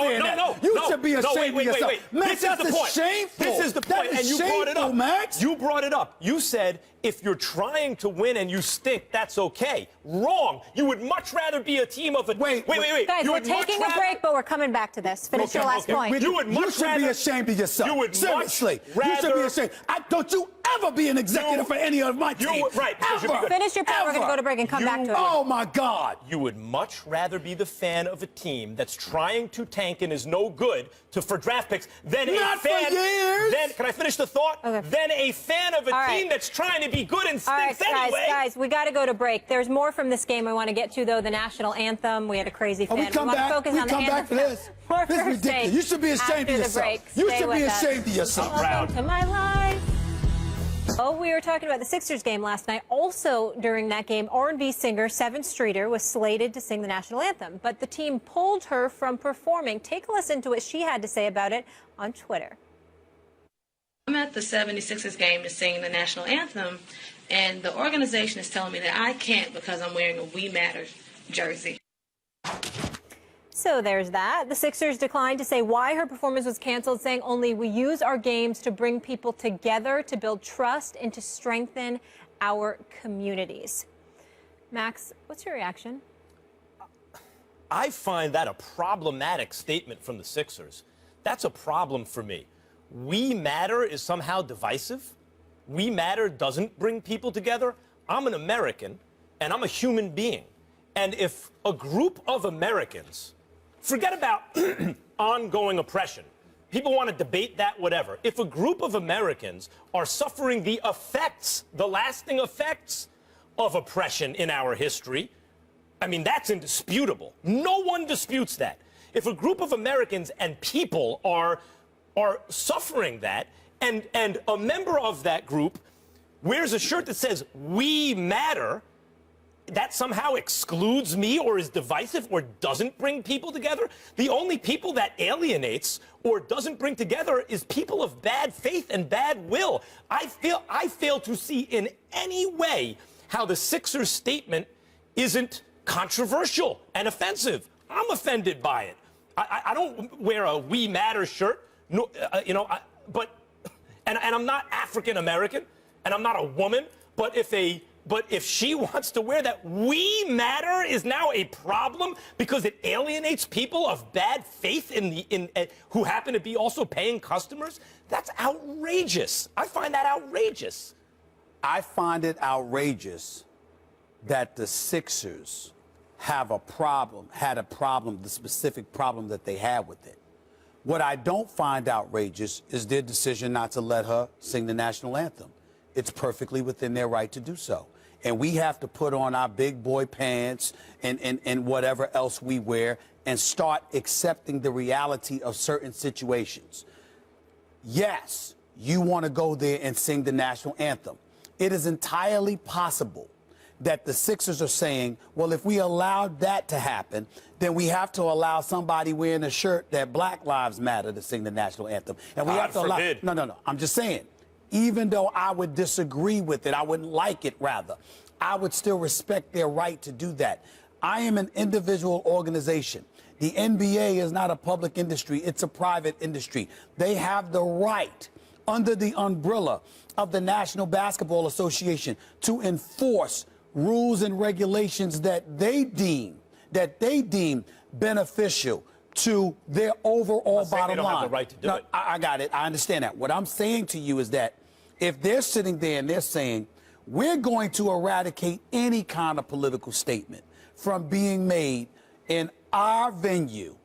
should be ashamed of yourself. Max, this is the point. Shameful. This is the point, and you brought it up. Max. You brought it up. You said if you're trying to win and you stink, that's okay. Wrong. You would much rather be a team of a. Wait. Guys, You we're would much taking a rather- break, but we're coming back to this. Finish your last point. You would much should rather be ashamed of yourself. You would Seriously. much rather. You should be ashamed. Don't you ever be an executive for any of my team. Right. because you're Ever. good. Finish your point. We're going to go to break and come back to it. Oh, my God. You would much rather be the fan of a team that's trying to tank and is no good for draft picks than Not a fan. for years. Then, can I finish the thought? Okay. Than a fan of a All team right. that's trying to be good and All right, stinks anyway. guys, we got to go to break. There's more from this game I want to get to, though. The national anthem. We had a crazy fan. We come want back. to focus We on come the back for anthem. this. More This is First ridiculous. Take You should be ashamed after of the yourself. break. You Stay should be with us. ashamed of yourself. Welcome to my life. Oh, we were talking about the Sixers game last night. Also, during that game, R&B singer Sevyn Streeter was slated to sing the national anthem, but the team pulled her from performing. Take a listen to what she had to say about it on Twitter. I'm at the 76ers game to sing the national anthem, and the organization is telling me that I can't because I'm wearing a We Matter jersey. So there's that. The Sixers declined to say why her performance was canceled, saying only we use our games to bring people together, to build trust, and to strengthen our communities. Max, what's your reaction? I find that a problematic statement from the Sixers. That's a problem for me. We Matter is somehow divisive. We Matter doesn't bring people together. I'm an American, and I'm a human being. And if a group of Americans, forget about ongoing oppression. People want to debate that, whatever. If a group of Americans are suffering the effects, the lasting effects of oppression in our history, I mean, that's indisputable. No one disputes that. If a group of Americans and people are suffering that, and a member of that group wears a shirt that says, "We Matter," that somehow excludes me or is divisive or doesn't bring people together. The only people that alienates or doesn't bring together is people of bad faith and bad will. I fail to see in any way how the Sixers statement isn't controversial and offensive. I'm offended by it. I don't wear a We Matter shirt, no, but I'm not African American and I'm not a woman, but if she wants to wear that, We Matter is now a problem because it alienates people of bad faith who happen to be also paying customers. That's outrageous. I find that outrageous. I find it outrageous that the Sixers had a problem, the specific problem that they had with it. What I don't find outrageous is their decision not to let her sing the national anthem. It's perfectly within their right to do so. And we have to put on our big boy pants and whatever else we wear and start accepting the reality of certain situations. Yes, you want to go there and sing the national anthem. It is entirely possible that the Sixers are saying, well, if we allowed that to happen, then we have to allow somebody wearing a shirt that Black Lives Matter to sing the national anthem. And we have to allow. No. I'm just saying, even though I would disagree with it, I wouldn't like it, rather, I would still respect their right to do that. I am an individual organization. The NBA is not a public industry. It's a private industry. They have the right, under the umbrella of the National Basketball Association, to enforce rules and regulations that they deem that they deem beneficial to their overall bottom they don't line. have the right to do it. I got it. I understand that. What I'm saying to you is that if they're sitting there and they're saying, we're going to eradicate any kind of political statement from being made in our venue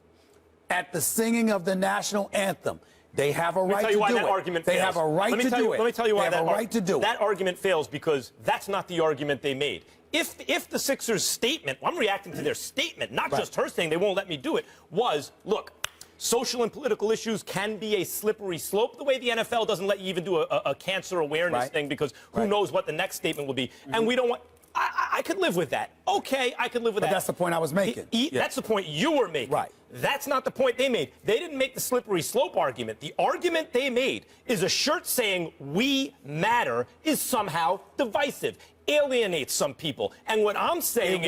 at the singing of the national anthem, they have a right to do it. They have a right to do it. Let me tell you why they have a right to do it. That argument fails because that's not the argument they made. If the Sixers' statement, I'm reacting to their statement, not just her saying they won't let me do it, was, look, social and political issues can be a slippery slope, the way the NFL doesn't let you even do a cancer awareness thing because who knows what the next statement will be. And we don't want... I could live with that. Okay, I could live with that. But that's the point I was making. That's the point you were making. Right. That's not the point they made. They didn't make the slippery slope argument. The argument they made is a shirt saying "We matter" is somehow divisive, alienates some people. And what I'm saying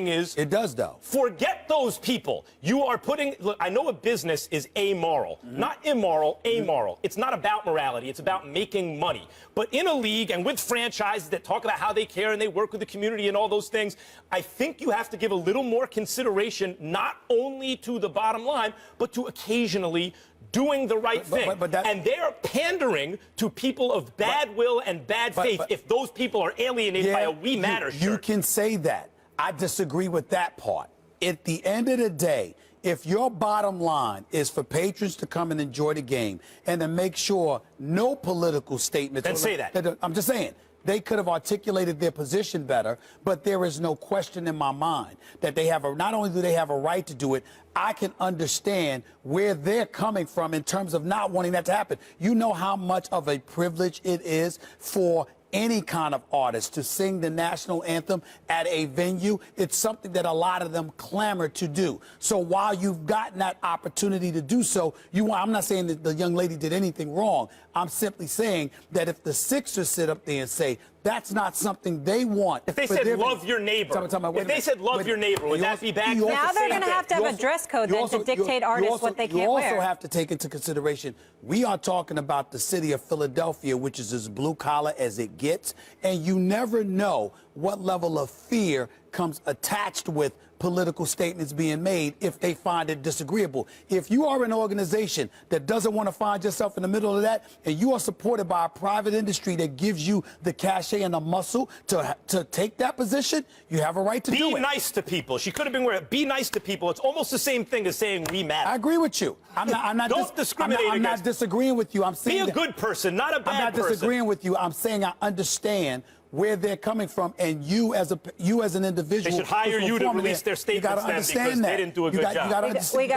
is it does, though. Forget those people. You are putting. Look, I know a business is amoral, not immoral. Amoral. It's not about morality. It's about making money. But in a league and with franchises that talk about how they care and they work with the community and all those things, I think you have to give a little more consideration, not only to the bottom line, but to occasionally doing the right thing. And they're pandering to people of bad will and bad faith if those people are alienated by a "We Matter" shirt. You can say that. I disagree with that part. At the end of the day, if your bottom line is for patrons to come and enjoy the game and to make sure no political statements... Then say that. I'm just saying. They could have articulated their position better, but there is no question in my mind that they have not only do they have a right to do it, I can understand where they're coming from in terms of not wanting that to happen. You know how much of a privilege it is for any kind of artist to sing the national anthem at a venue. It's something that a lot of them clamor to do. So while you've gotten that opportunity to do so, I'm not saying that the young lady did anything wrong. I'm simply saying that if the Sixers sit up there and say that's not something they want. If they said love your neighbor, if they said love your neighbor, would that be bad? Now they're going to have a dress code then to dictate artists what they can't wear. You also have to take into consideration, we are talking about the city of Philadelphia, which is as blue collar as it gets, and you never know what level of fear comes attached with political statements being made if they find it disagreeable. If you are an organization that doesn't want to find yourself in the middle of that, and you are supported by a private industry that gives you the cachet and the muscle to take that position, you have a right to do it. Be nice to people. She could have been wearing be nice to people. It's almost the same thing as saying "We matter." I agree with you. I'm not Don't discriminate. I'm not disagreeing with you. I'm saying be a good person, not a bad person. I'm not disagreeing with you. I'm saying I understand where they're coming from, and you as an individual, they should hire you to release their statements then because they didn't do a good job. We got to go to break.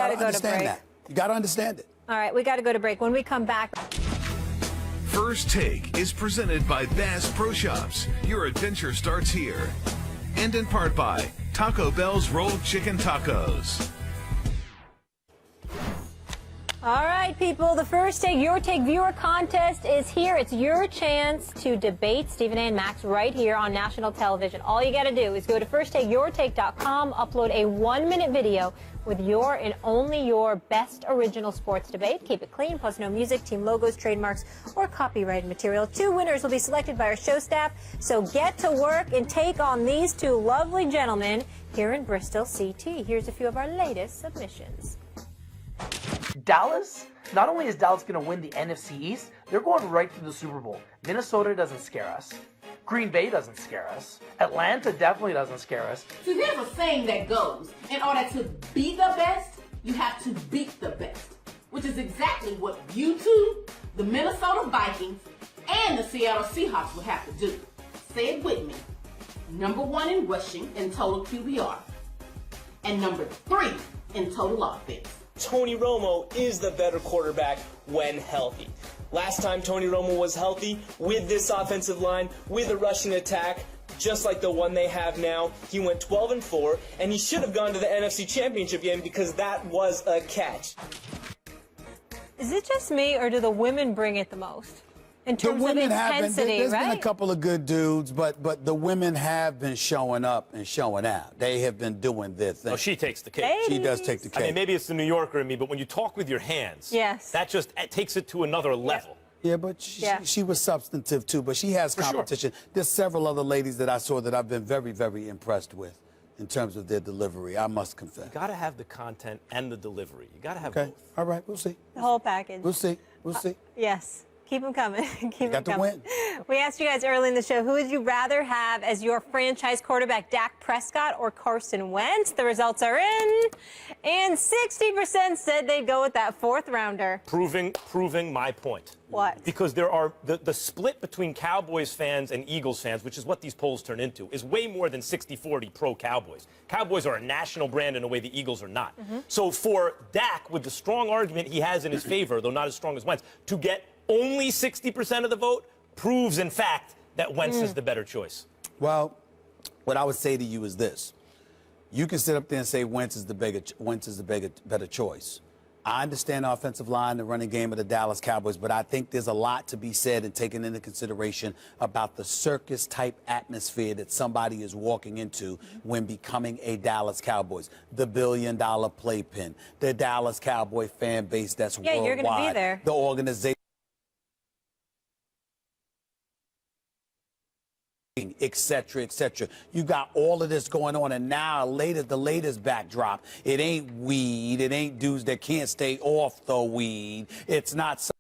You got to understand it. All right, we got to go to break. When we come back. First Take is presented by Bass Pro Shops. Your adventure starts here. And in part by Taco Bell's Rolled Chicken Tacos. All right, people, the First Take, Your Take viewer contest is here. It's your chance to debate Stephen A. and Max right here on national television. All you got to do is go to firsttakeyourtake.com, upload a 1-minute video with your and only your best original sports debate. Keep it clean, plus no music, team logos, trademarks, or copyrighted material. 2 winners will be selected by our show staff. So get to work and take on these 2 lovely gentlemen here in Bristol, CT. Here's a few of our latest submissions. Dallas? Not only is Dallas going to win the NFC East, they're going right through the Super Bowl. Minnesota doesn't scare us. Green Bay doesn't scare us. Atlanta definitely doesn't scare us. So there's a saying that goes, in order to be the best, you have to beat the best. Which is exactly what you two, the Minnesota Vikings, and the Seattle Seahawks will have to do. Say it with me. Number 1 in rushing in total QBR. And number 3 in total offense. Tony Romo is the better quarterback when healthy. Last time Tony Romo was healthy, with this offensive line, with a rushing attack, just like the one they have now, he went 12-4, and he should have gone to the NFC Championship game because that was a catch. Is it just me, or do the women bring it the most? In terms of intensity, there's right? been a couple of good dudes, but the women have been showing up and showing out. They have been doing their thing. Oh, she takes the cake. Ladies. She does take the cake. I mean, maybe it's the New Yorker in me, but when you talk with your hands, yes, that just takes it to another level. Yeah, but she was substantive, too, but she has competition. There's several other ladies that I saw that I've been very, very impressed with. in terms of their delivery, I must confess. You got to have the content and the delivery. You got to have Okay. both. All right, we'll see. The whole package. We'll see. We'll see. Yes. Keep them coming. Keep Got them to coming. win. We asked you guys early in the show, who would you rather have as your franchise quarterback, Dak Prescott or Carson Wentz? The results are in, and 60% said they'd go with that fourth rounder. Proving my point. What? Because there are the split between Cowboys fans and Eagles fans, which is what these polls turn into, is way more than 60-40 pro-Cowboys. Cowboys are a national brand in a way the Eagles are not. So for Dak, with the strong argument he has in his favor, though not as strong as Wentz, to get only 60% of the vote proves, in fact, that Wentz is the better choice. Well, what I would say to you is this. You can sit up there and say Wentz is the better choice. I understand the offensive line, the running game of the Dallas Cowboys, but I think there's a lot to be said and taken into consideration about the circus-type atmosphere that somebody is walking into when becoming a Dallas Cowboys. The billion-dollar playpen, the Dallas Cowboy fan base that's worldwide. Yeah, you're going to be there. The organization. Et cetera, et cetera. You got all of this going on, and now the latest backdrop. It ain't weed. It ain't dudes that can't stay off the weed. It's not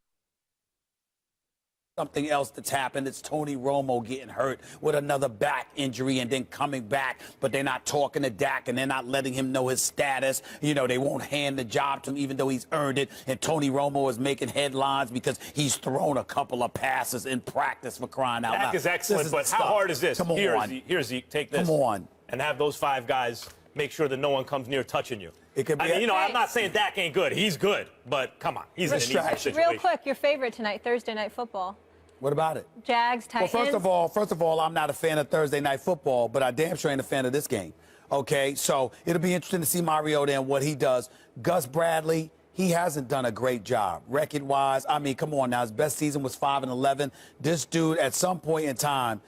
something else that's happened. It's Tony Romo getting hurt with another back injury and then coming back, but they're not talking to Dak and they're not letting him know his status. You know, they won't hand the job to him even though he's earned it. And Tony Romo is making headlines because he's thrown a couple of passes in practice, for crying out loud. Dak is excellent, but how hard is this? Come on. Here, Zeke, take this. Come on. And have those 5 guys make sure that no one comes near touching you. It could be. I mean, you know, I'm not saying Dak ain't good. He's good, but come on, he's in an easy situation. Real quick, your favorite tonight, Thursday Night Football. What about it? Jags, Titans. Well, first of all, I'm not a fan of Thursday Night Football, but I damn sure ain't a fan of this game. Okay, so it'll be interesting to see Mariota and what he does. Gus Bradley, he hasn't done a great job record-wise. I mean, come on now, his best season was 5-11. This dude, at some point in time,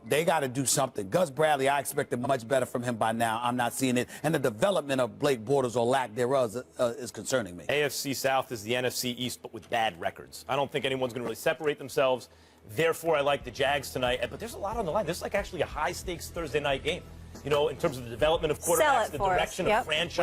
they got to do something. Gus Bradley, I expected much better from him by now. I'm not seeing it. And the development of Blake Bortles or lack thereof is concerning me. AFC South is the NFC East, but with bad records. I don't think anyone's going to really separate themselves. Therefore, I like the Jags tonight. But there's a lot on the line. This is like actually a high-stakes Thursday night game. You know, in terms of the development of quarterbacks, the direction of franchise.